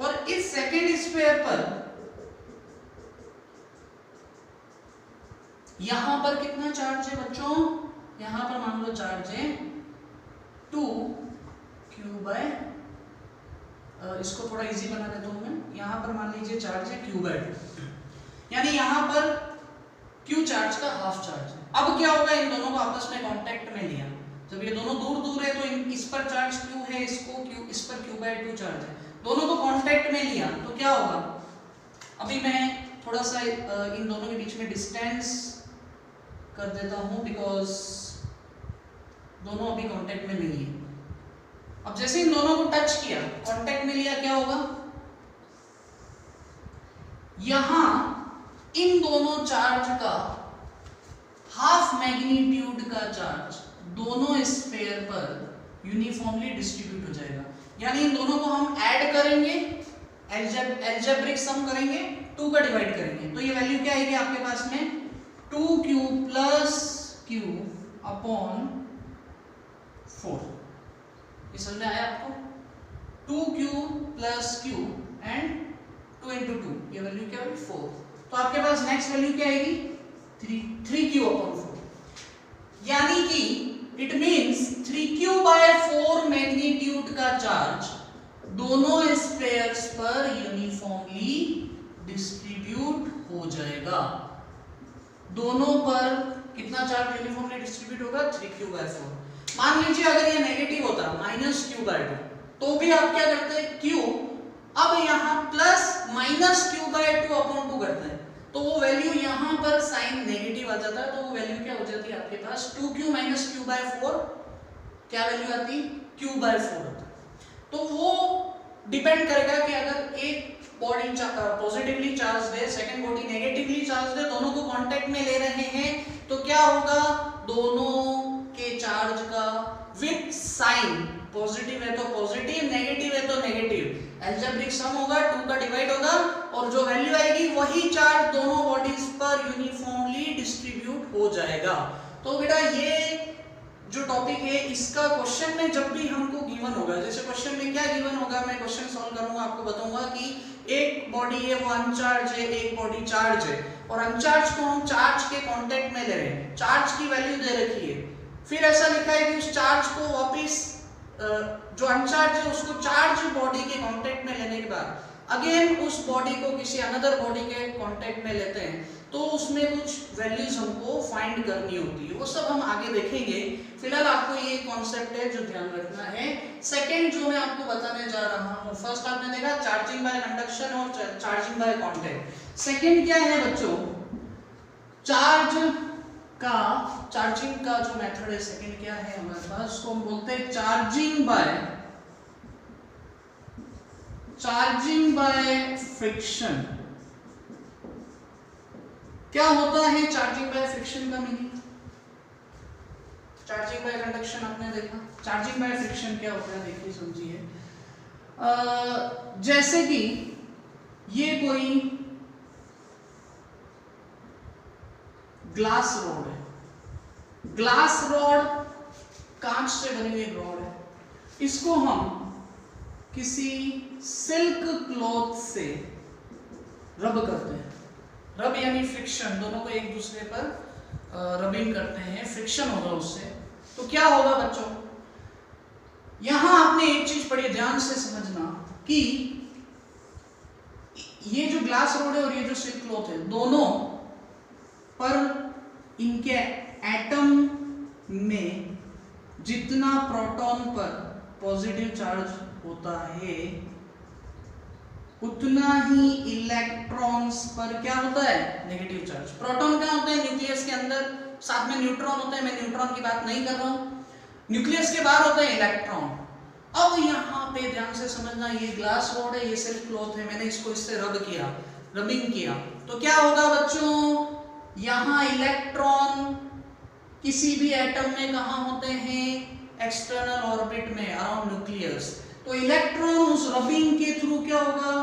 और इस सेकेंड स्फीयर पर यहां पर कितना चार्ज है बच्चों? यहां पर मान लो चार्ज है 2Q/, इसको थोड़ा इजी बना देता हूं मैं। यहां पर मान लीजिए चार्ज है Q/2, यानी यहां पर Q चार्ज का हाफ चार्ज है। अब क्या होगा? इन दोनों को आपस में कांटेक्ट में लिया, जब ये दोनों दूर दूर है तो इस पर चार्ज Q है, इसको Q, इस पर Q/2 चार्ज है, दोनों को कांटेक्ट में लिया तो क्या होगा? अभी मैं थोड़ा सा इन दोनों के बीच में डिस्टेंस कर देता हूं, बिकॉज दोनों अभी कांटेक्ट में नहीं है। अब जैसे इन दोनों को टच किया, कांटेक्ट में लिया, क्या होगा, यहां इन दोनों चार्ज का हाफ मैग्नीट्यूड का चार्ज दोनों स्फीयर पर यूनिफॉर्मली डिस्ट्रीब्यूट हो जाएगा। यानी इन दोनों को हम ऐड करेंगे, एल्जेब्रिक सम करेंगे, 2 का डिवाइड करेंगे, तो ये वैल्यू क्या आएगी आपके पास में 2q प्लस q अपॉन 4। ये समझ में आया आपको? 2q plus q and 2 into 2, ये वैल्यू क्या होगी 4। तो आपके पास नेक्स्ट वैल्यू क्या आएगी 3q अपॉन 4। यानी कि it means 3q by 4 magnitude का चार्ज दोनों स्फीयर्स पर यूनिफॉर्मली डिस्ट्रीब्यूट हो जाएगा। दोनों पर कितना चार्ज यूनिफॉर्मली डिस्ट्रीब्यूट होगा 3q बाय 4। मान लीजिए अगर ये नेगेटिव होता -q बाय 2, तो भी आप क्या करते हैं q, अब यहां प्लस -q बाय 2 अपॉन 2 करते हैं, तो वो वैल्यू यहां पर साइन नेगेटिव आ जाता है, तो वो वैल्यू क्या हो जाती है आपके पास 2q माइनस q बाय 4, क्या वैल्यू आती q बाय 4 होता है। तो वो डिपेंड करेगा कि अगर एक बॉडी पॉजिटिवली चार्ज है, सेकंड बॉडी नेगेटिवली चार्ज है, दोनों को कांटेक्ट में ले रहे हैं, तो क्या होगा, दोनों के चार्ज का विद साइन, पॉजिटिव है तो पॉजिटिव, नेगेटिव है तो नेगेटिव, एल्जेब्रिक सम होगा, 2 का डिवाइड होगा, और जो वैल्यू आएगी वही चार्ज दोनों बॉडीज पर यूनिफॉर्मली डिस्ट्रीब्यूट हो जाएगा। तो बेटा ये जो टॉपिक है इसका क्वेश्चन में जब भी हमको गिवन होगा, जैसे क्वेश्चन में क्या गिवन होगा, मैं क्वेश्चन सॉल्व करूंगा, आपको बताऊंगा कि एक बॉडी है वो अनचार्ज है, एक बॉडी चार्ज है, और अनचार्ज को हम चार्ज के कांटेक्ट में ले रहे हैं, चार्ज की वैल्यू दे रखी है, फिर ऐसा लिखा है कि उस चार्ज को वापस जो अनचार्ज है उसको चार्ज बॉडी के कांटेक्ट में लेने के बाद अगेन उस बॉडी को किसी अनदर बॉडी के कांटेक्ट में लेते हैं, तो उसमें कुछ वैल्यूज हमको फाइंड करनी होती है, वो सब हम आगे देखेंगे। फिलहाल आपको ये कॉन्सेप्ट है जो ध्यान रखना है। सेकंड जो मैं आपको बताने जा रहा हूँ, फर्स्ट आपने देखा चार्जिंग बाय कंडक्शन और चार्जिंग बाय कांटेक्ट। सेकंड क्या है बच्चों, चार्जिंग का जो मेथड है, सेकंड क्या है हमारे पास, उसको हम बोलते हैं चार्जिंग बाय फ्रिक्शन। क्या होता है चार्जिंग बाय फ्रिक्शन का मीनिंग? चार्जिंग बाय कंडक्शन आपने देखा, चार्जिंग बाय फ्रिक्शन क्या होता है देखिए समझिए। जैसे कि ये कोई ग्लास रॉड है, ग्लास रॉड कांच से बनी हुई रॉड है, इसको हम किसी सिल्क क्लॉथ से रब करते हैं, रब यानी फ्रिक्शन, दोनों को एक दूसरे पर रबिंग करते हैं, फ्रिक्शन होगा उससे, तो क्या होगा बच्चों, यहां आपने एक चीज पढ़ी, ध्यान से समझना कि ये जो ग्लास रॉड है और ये जो सिल्क क्लॉथ है, दोनों पर इनके एटम में जितना प्रोटॉन पर पॉजिटिव चार्ज होता है उतना ही इलेक्ट्रॉन्स पर क्या होता है नेगेटिव चार्ज। प्रोटॉन क्या होता है न्यूक्लियस के अंदर, साथ में न्यूट्रॉन होता है, मैं न्यूट्रॉन की बात नहीं कर रहा हूं, न्यूक्लियस के बाहर होता है इलेक्ट्रॉन। अब यहाँ पे ध्यान से समझना, ये ग्लास रॉड है, ये सिल्क क्लॉथ है, मैंने इसको इससे रबिंग किया, तो क्या होगा बच्चों, यहाँ इलेक्ट्रॉन किसी भी एटम में कहाँ होते हैं, एक्सटर्नल ऑर्बिट में अराउंड न्यूक्लियस, तो इलेक्ट्रॉन उस रबिंग के थ्रू क्या होगा,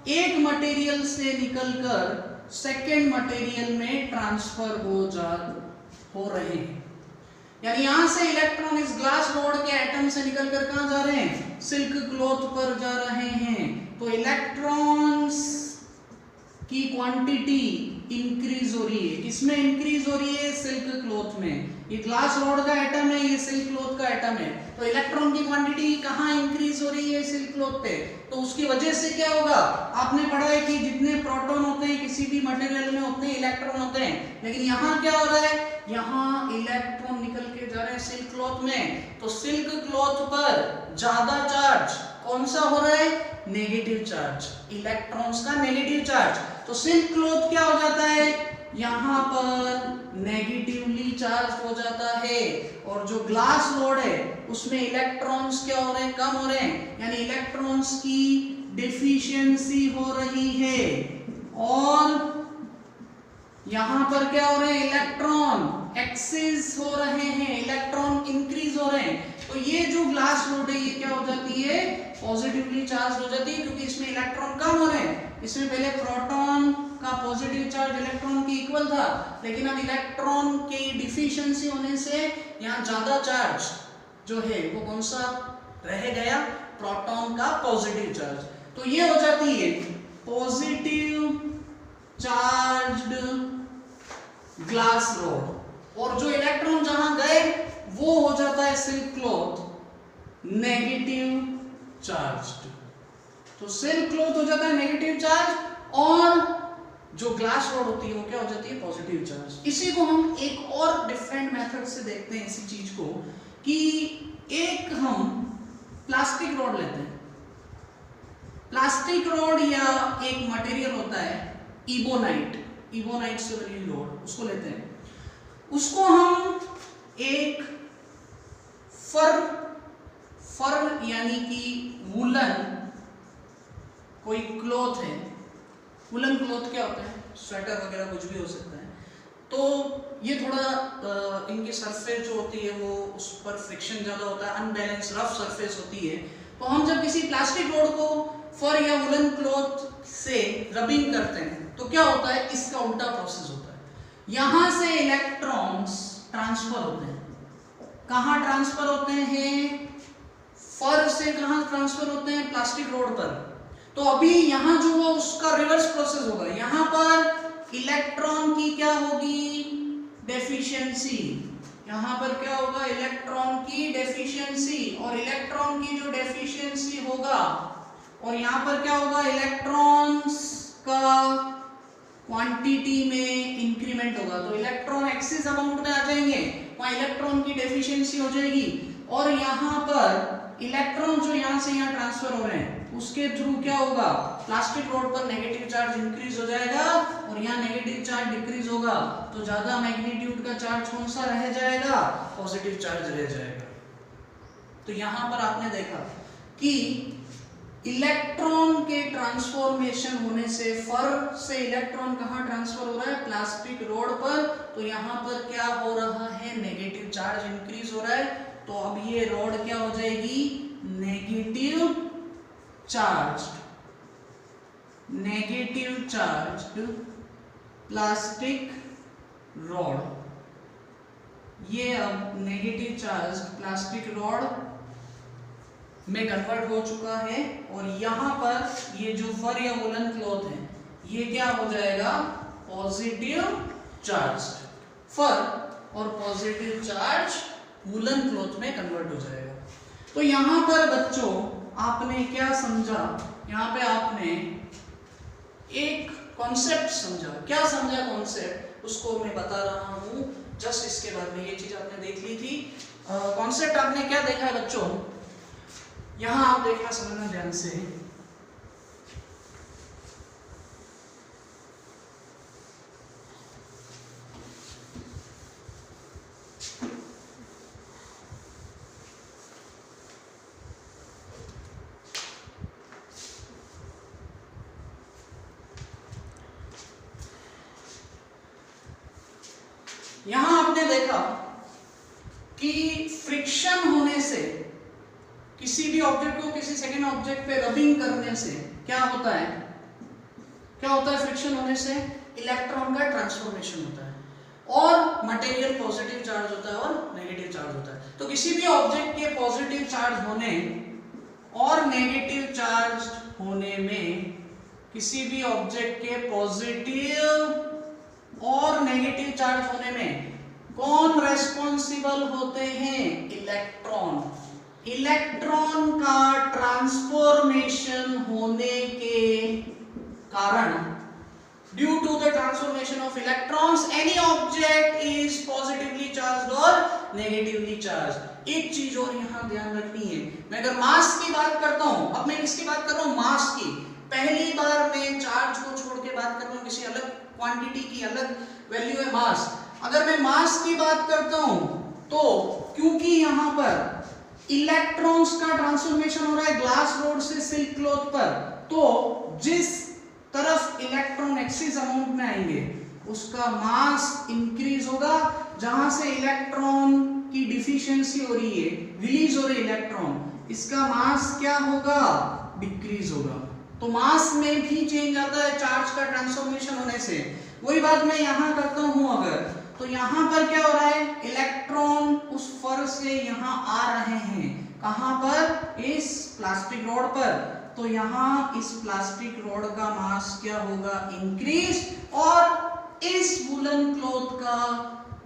एक मटेरियल से निकलकर सेकेंड मटेरियल में ट्रांसफर हो रहे हैं। यानी यहां से इलेक्ट्रॉन इस ग्लास रॉड के एटम से निकलकर कहां जा रहे हैं, सिल्क क्लॉथ पर जा रहे हैं, तो इलेक्ट्रॉन्स की क्वांटिटी इंक्रीज हो रही है, किसमें इंक्रीज हो रही है, सिल्क क्लॉथ में। ये ग्लास रॉड का एटम है, ये सिल्क क्लॉथ का एटम है, तो इलेक्ट्रॉन की क्वांटिटी कहां इंक्रीज हो रही है, सिल्क क्लॉथ पे, तो उसकी वजह से क्या होगा, आपने पढ़ा है कि जितने प्रोटॉन होते हैं किसी भी मटेरियल में उतने इलेक्ट्रॉन होते हैं, लेकिन यहाँ क्या हो रहा है, यहाँ इलेक्ट्रॉन निकल के जा रहे हैं सिल्क क्लॉथ में, तो सिल्क क्लॉथ पर ज्यादा चार्ज कौन सा हो रहा है, नेगेटिव चार्ज, इलेक्ट्रॉन्स का नेगेटिव चार्ज, तो सिल्क क्लॉथ क्या हो जाता है, यहाँ पर नेगेटिवली चार्ज हो जाता है, और जो ग्लास रोड है उसमें इलेक्ट्रॉन्स क्या हो रहे हैं, कम हो रहे हैं, यानी इलेक्ट्रॉन्स की डिफिशियंसी हो रही है, और यहां पर क्या हो रहे हैं, इलेक्ट्रॉन एक्सेस हो रहे हैं, इलेक्ट्रॉन इंक्रीज हो रहे हैं। तो ये जो ग्लास रोड है ये क्या हो जाती है, पॉजिटिवली चार्ज हो जाती है, क्योंकि इसमें इलेक्ट्रॉन कम हो रहे हैं। इसमें पहले प्रोटॉन का पॉजिटिव चार्ज इलेक्ट्रॉन के इक्वल था, लेकिन अब इलेक्ट्रॉन की डिफिशियंसी होने से यहाँ ज्यादा चार्ज जो है वो कौन सा रह गया, प्रोटॉन का पॉजिटिव चार्ज। तो ये हो जाती है पॉजिटिव चार्ज्ड ग्लास रोड, और जो इलेक्ट्रॉन जहां गए वो हो जाता है सिल्क क्लॉथ नेगेटिव चार्ज्ड। तो सिल्क क्लॉथ हो जाता है नेगेटिव चार्ज, और जो ग्लास रोड होती है वो क्या हो जाती है, पॉजिटिव चार्ज। इसी को हम एक और डिफरेंट मेथड से देखते हैं इसी चीज को, कि एक हम प्लास्टिक रोड लेते हैं, प्लास्टिक रोड या एक मटेरियल होता है इबोनाइट से बनी रोड, उसको लेते हैं, उसको हम एक फर यानी कि वुलन कोई क्लॉथ है, वुलन क्लॉथ क्या होता है, स्वेटर वगैरह कुछ भी हो सकता है। तो ये थोड़ा इनकी सरफेस जो होती है वो उस पर फ्रिक्शन ज्यादा होता है, अनबैलेंस रफ सरफेस होती है। तो हम जब किसी प्लास्टिक रोड को फर या वुलन क्लॉथ से रबिंग करते हैं तो क्या होता है, इसका उल्टा प्रोसेस होता है। यहां से इलेक्ट्रॉन्स ट्रांसफर होते हैं, कहां ट्रांसफर होते हैं, फर से कहां ट्रांसफर होते हैं, प्लास्टिक रोड पर। तो अभी यहां जो हुआ उसका रिवर्स प्रोसेस होगा, यहां पर इलेक्ट्रॉन की क्या होगी, डेफिशिएंसी, यहां पर क्या होगा, इलेक्ट्रॉन की डेफिशिएंसी, और इलेक्ट्रॉन की जो डेफिशिएंसी होगा, और यहां पर क्या होगा, इलेक्ट्रॉन्स का क्वांटिटी में इंक्रीमेंट होगा। तो इलेक्ट्रॉन एक्सिस अमाउंट में आ जाएंगे, वहां इलेक्ट्रॉन की डेफिशिएंसी हो जाएगी, और यहां पर इलेक्ट्रॉन जो यहां से यहां ट्रांसफर हो रहे हैं उसके थ्रू क्या होगा, प्लास्टिक रोड पर नेगेटिव चार्ज इंक्रीज हो जाएगा, और यहाँ नेगेटिव चार्ज डिक्रीज होगा, तो ज्यादा मैग्नीट्यूड का चार्ज कौन सा रह जाएगा, पॉजिटिव चार्ज रह जाएगा। तो यहां पर आपने देखा कि इलेक्ट्रॉन के ट्रांसफॉर्मेशन होने से फर से इलेक्ट्रॉन कहां ट्रांसफर हो रहा है, प्लास्टिक रोड पर, तो यहां पर क्या हो रहा है, नेगेटिव चार्ज इंक्रीज हो रहा है। तो अब ये रोड क्या हो जाएगी, नेगेटिव चार्ज्ड प्लास्टिक रॉड, ये अब नेगेटिव चार्ज प्लास्टिक रॉड में कन्वर्ट हो चुका है, और यहां पर ये जो फर या वुलन क्लॉथ है ये क्या हो जाएगा, पॉजिटिव चार्ज फर और पॉजिटिव चार्ज वुलन क्लॉथ में कन्वर्ट हो जाएगा। तो यहां पर बच्चों आपने क्या समझा, यहाँ पे आपने एक कॉन्सेप्ट समझा, क्या समझा कॉन्सेप्ट, उसको मैं बता रहा हूँ जस्ट इसके बारे में। ये चीज आपने देख ली थी, कॉन्सेप्ट आपने क्या देखा है बच्चों, यहां आप देखना समझना ध्यान से। यहां आपने देखा कि फ्रिक्शन होने से, किसी भी ऑब्जेक्ट को किसी सेकेंड ऑब्जेक्ट पे रबिंग करने से क्या होता है, फ्रिक्शन होने से इलेक्ट्रॉन का ट्रांसफॉर्मेशन होता है, और मटेरियल पॉजिटिव चार्ज होता है और नेगेटिव चार्ज होता है। तो किसी भी ऑब्जेक्ट के पॉजिटिव चार्ज होने और नेगेटिव चार्ज होने में, किसी भी ऑब्जेक्ट के पॉजिटिव और नेगेटिव चार्ज होने में कौन रेस्पॉन्सिबल होते हैं, इलेक्ट्रॉन। इलेक्ट्रॉन का ट्रांसफॉर्मेशन होने के कारण, due to the transformation of electrons, any object is positively charged और नेगेटिवली चार्ज्ड। एक चीज और यहां ध्यान रखनी है, मैं अगर मास की बात करता हूं, अब मैं किसकी बात कर रहा हूं, मास की। पहली बार मैं चार्ज को छोड़ के बात कर रहा हूं किसी अलग क्वांटिटी की, अलग वैल्यू है मास। अगर मैं मास की बात करता हूं तो क्योंकि यहां पर इलेक्ट्रॉन्स का ट्रांसफॉर्मेशन हो रहा है ग्लास रोड से सिल्क क्लॉथ पर, तो जिस तरफ इलेक्ट्रॉन एक्सिस अमाउंट में आएंगे उसका मास इंक्रीज होगा, जहां से इलेक्ट्रॉन की डिफिशियंसी हो रही है, रिलीज हो रही है इलेक्ट्रॉन, इसका मास क्या होगा, डिक्रीज होगा। तो मास में भी चेंज आता है चार्ज का ट्रांसफॉर्मेशन होने से। वही बात मैं यहां करता हूं अगर, तो यहां पर क्या हो रहा है, इलेक्ट्रॉन उस फर से यहां आ रहे हैं, कहां पर, इस प्लास्टिक रॉड पर, तो यहां इस प्लास्टिक रॉड का मास क्या होगा, इंक्रीज, और इस वूलन क्लॉथ का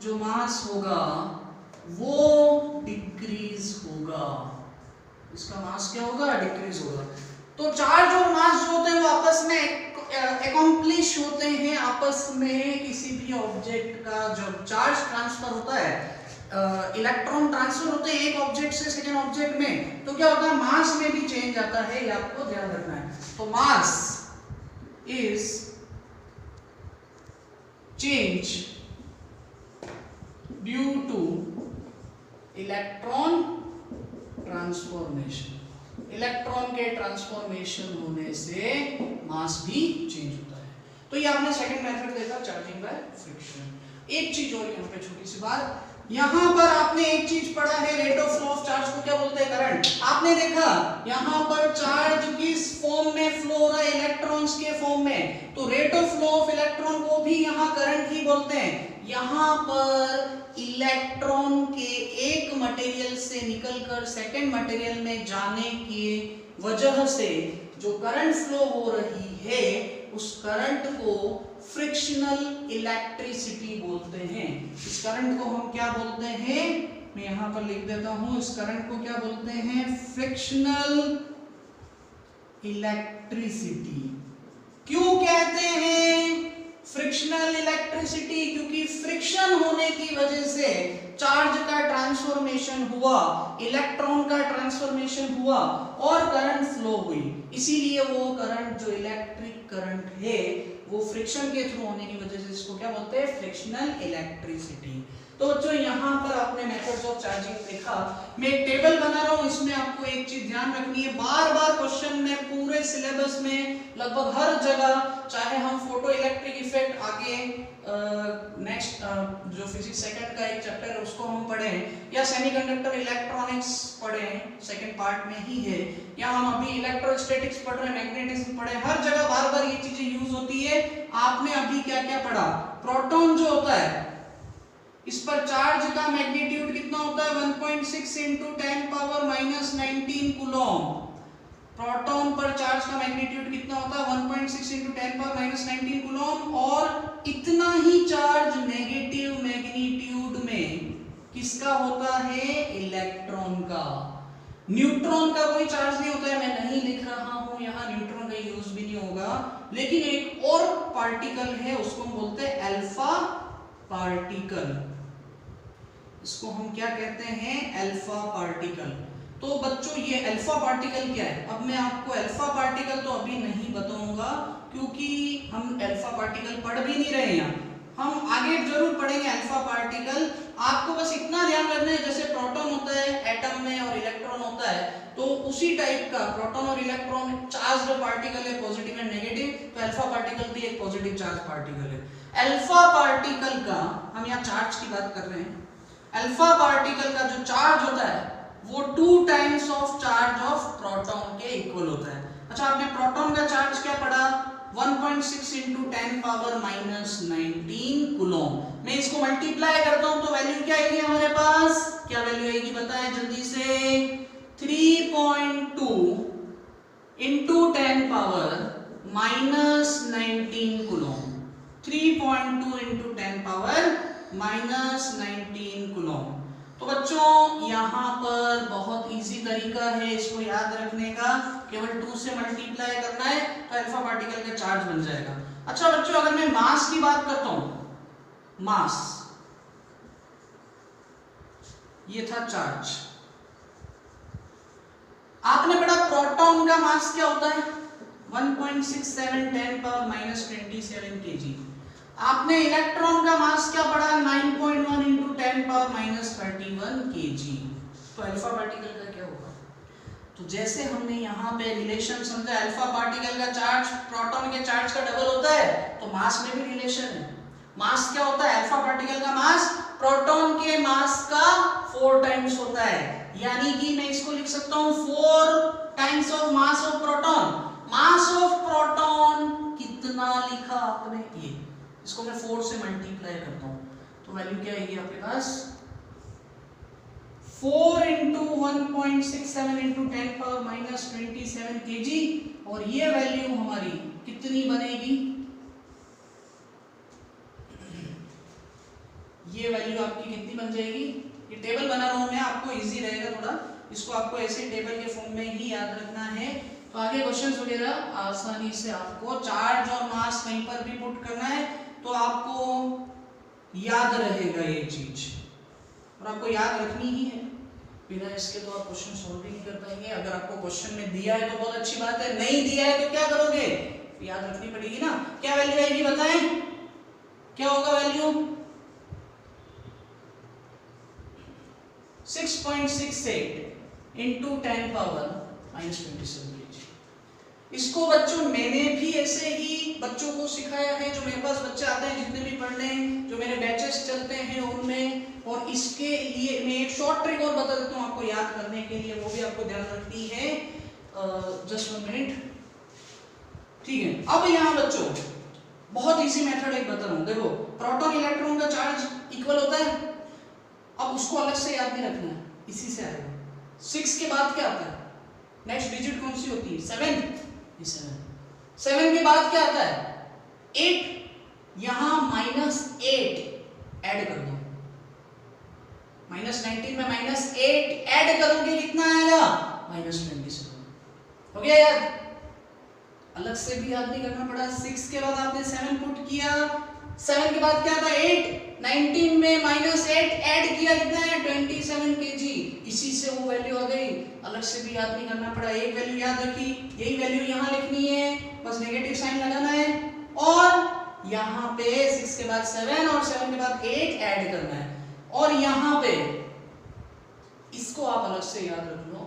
जो मास होगा वो डिक्रीज होगा, इसका मास क्या होगा, डिक्रीज होगा। तो चार्ज और मास जो होते हैं वो आपस में एकम्प्लिश होते हैं, आपस में किसी भी ऑब्जेक्ट का जब चार्ज ट्रांसफर होता है, इलेक्ट्रॉन ट्रांसफर होते हैं एक ऑब्जेक्ट से सेकेंड ऑब्जेक्ट में, तो क्या होता है, मास में भी चेंज आता है, ये आपको ध्यान रखना है। तो mass is change due two electron transformation, electron के ट्रांसफॉर्मेशन होने से मास भी चेंज होता है। तो ये आपने सेकंड मेथड देखा, चार्जिंग बाय फ्रिक्शन। एक चीज और यहाँ पे छोटी सी बात, यहाँ पर आपने एक चीज पढ़ा है, rate of flow of charge को क्या बोलते हैं, करंट। आपने देखा यहाँ पर चार्ज किस फॉर्म में फ्लो हो रहा है, इलेक्ट्रॉन्स के फॉर्म में, तो rate of flow of electron को भी यहाँ करंट ही बोलते हैं। यहाँ पर इलेक्ट्रॉन के एक मटेरियल से निकलकर सेकंड मटेरियल में जाने की वजह से जो करंट फ्लो हो रही है उस करंट को फ्रिक्शनल इलेक्ट्रिसिटी बोलते हैं। इस करंट को हम क्या बोलते हैं, मैं यहां पर लिख देता हूं, इस करंट को क्या बोलते हैं, फ्रिक्शनल इलेक्ट्रिसिटी। क्यों कहते हैं फ्रिक्शनल इलेक्ट्रिसिटी, क्योंकि फ्रिक्शन होने की वजह से चार्ज का ट्रांसफॉर्मेशन हुआ, इलेक्ट्रॉन का ट्रांसफॉर्मेशन हुआ और करंट फ्लो हुई, इसीलिए वो करंट जो इलेक्ट्रिक करंट है वो फ्रिक्शन के थ्रू होने की वजह से इसको क्या बोलते हैं, फ्रिक्शनल इलेक्ट्रिसिटी। तो बच्चों यहाँ पर आपने मेथड्स ऑफ चार्जिंग देखा, मैं एक टेबल बना रहा हूँ, इसमें आपको एक चीज ध्यान रखनी है, बार बार क्वेश्चन में पूरे सिलेबस में लगभग हर जगह, चाहे हम फोटो इलेक्ट्रिक इफेक्ट आगे नेक्स्ट जो फिजिक्स सेकंड का एक चैप्टर है उसको हम पढ़ें, या सेमीकंडक्टर इलेक्ट्रॉनिक्स पढ़ें, सेकंड पार्ट में ही है, या हम अभी इलेक्ट्रोस्टैटिक्स पढ़ रहे हैं, मैग्नेटिज्म पढ़ें, हर जगह बार बार ये चीजें यूज होती है। आपने अभी क्या क्या पढ़ा, प्रोटॉन जो होता है इस पर चार्ज का मैग्नीट्यूड कितना होता है, 1.6 into 10 पावर -19 कूलम। प्रोटॉन पर चार्ज का मैग्नीट्यूड कितना होता है, 1.6 into 10 पावर -19 कूलम, और इतना ही चार्ज नेगेटिव मैग्नीट्यूड में किसका होता है, इलेक्ट्रॉन का। न्यूट्रॉन का कोई चार्ज नहीं होता है, मैं नहीं लिख रहा हूं यहाँ, न्यूट्रॉन का यूज भी नहीं होगा, लेकिन एक और पार्टिकल है उसको हम बोलते हैं अल्फा पार्टिकल, इसको हम क्या कहते हैं, अल्फा पार्टिकल। तो बच्चों ये अल्फा पार्टिकल क्या है, अब मैं आपको अल्फा पार्टिकल तो अभी नहीं बताऊंगा क्योंकि हम अल्फा पार्टिकल पढ़ भी नहीं रहे हैं, हम आगे जरूर पढ़ेंगे अल्फा पार्टिकल। आपको बस इतना ध्यान रखना है, जैसे प्रोटॉन होता है एटम में और इलेक्ट्रॉन होता है, तो उसी टाइप का प्रोटॉन और इलेक्ट्रॉन चार्ज्ड पार्टिकल है, पॉजिटिव एंड नेगेटिव, तो अल्फा पार्टिकल भी एक पॉजिटिव चार्ज पार्टिकल है। अल्फा पार्टिकल का, हम यहाँ चार्ज की बात कर रहे हैं, अल्फा पार्टिकल का जो चार्ज होता है वो 2 times of charge of proton के इक्वल होता है। अच्छा, आपने प्रोटॉन का चार्ज क्या पढ़ा, 1.6 into 10 पावर -19 कूलम। मैं इसको मल्टीप्लाई करता हूं तो वैल्यू क्या आएगी हमारे पास, क्या वैल्यू आएगी बताएं जल्दी से, 3.2 into 10 power -19 coulomb, 3.2 into 10 power -19 coulomb. तो बच्चों यहाँ पर बहुत इजी तरीका है इसको याद रखने का, केवल 2 से मल्टीप्लाई करना है तो अल्फा पार्टिकल का चार्ज बन जाएगा। अच्छा बच्चों, अगर मैं मास की बात करता हूं, मास ये था चार्ज, आपने पढ़ा प्रोटॉन का मास क्या होता है, 1.67 10 पावर -27 kg। आपने इलेक्ट्रॉन का मास क्या पढ़ा, 9.1 इंटू 10⁻31 kg। तो अल्फा पार्टिकल का क्या होगा? तो जैसे हमने यहाँ पे रिलेशन समझा, अल्फा पार्टिकल का चार्ज प्रोटॉन के चार्ज का डबल होता है, तो मास में भी रिलेशन है। मास क्या होता है? अल्फा पार्टिकल का मास प्रोटॉन के मास का 4 टाइम्स होता है, यानी कि मैं इसको लिख सकता हूँ 4 times of mass of proton. Mass of proton कितना लिखा आपने, ये इसको मैं 4 से मल्टीप्लाई करता हूँ, तो वैल्यू क्या आएगी आपके पास, 4 इंटू 1.67 इंटू 10⁻27 kg, और ये वैल्यू हमारी कितनी बनेगी, ये वैल्यू आपकी कितनी बन जाएगी। ये टेबल बना रहा हूं मैं, आपको इजी रहेगा थोड़ा, इसको आपको ऐसे टेबल के फॉर्म में ही याद रखना है। तो आगे क्वेश्चंस वगैरह आसानी से आपको चार्ज और मास कहीं पर भी पुट करना है तो आपको याद रहेगा ये चीज, और आपको याद रखनी ही है, बिना इसके तो आप क्वेश्चन सॉल्व ही नहीं कर पाएंगे। अगर आपको क्वेश्चन में दिया है तो बहुत अच्छी बात है, नहीं दिया है तो क्या करोगे, याद रखनी पड़ेगी ना। क्या वैल्यू आएगी बताएं, क्या होगा वैल्यू, 6.68 इंटू 10⁻27 kg। इसको बच्चों मैंने भी ऐसे ही बच्चों को सिखाया है, जो मेरे पास बच्चे आते हैं जितने भी पढ़ने, जो मेरे बैचेस चलते हैं उनमें। और इसके लिए मैं एक शॉर्ट ट्रिक और बता देता हूँ आपको याद करने के लिए, वो भी आपको ध्यान रखनी है। जस्ट 1 मिनट, ठीक है। अब यहाँ बच्चों बहुत इजी मेथड एक बता रहा हूँ, देखो प्रोटॉन इलेक्ट्रॉन का चार्ज इक्वल होता है, अब उसको अलग से याद नहीं रखना है, इसी से आएगा। 6 के बाद क्या आता है, नेक्स्ट डिजिट कौन सी होती है, 7, 7 के बाद क्या आता है, 8, यहां -8 ऐड कर दो, -19 में -8 ऐड करोगे कितना आएगा, -27। हो गया याद, अलग से भी याद नहीं करना पड़ा। 6 के बाद आपने 7 पुट किया, 7 के बाद क्या था 8, 19 में -8 ऐड किया, कितना है 27 kg, इसी से वो वैल्यू आ गई, अलग से भी याद नहीं करना पड़ा। एक वैल्यू याद रखी, यही वैल्यू यहाँ लिखनी है, बस नेगेटिव साइन लगाना है, और यहाँ पे 6 के बाद 7 और 7 के बाद 8 ऐड करना है, और यहाँ पे इसको आप अलग से याद रख लो।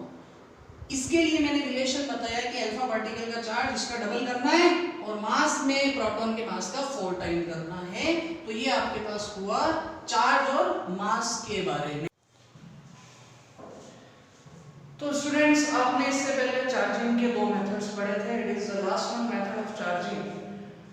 इसके लिए मैंने रिलेशन बताया कि अल्फा पार्टिकल का चार्ज इसका डबल करना है और मास में प्रोटॉन के मास का 4 टाइम करना है। तो ये आपके पास हुआ चार्ज और मास के बारे में। तो स्टूडेंट्स आपने इससे पहले चार्जिंग के 2 मेथड्स पढ़े थे, it is the last one method of charging.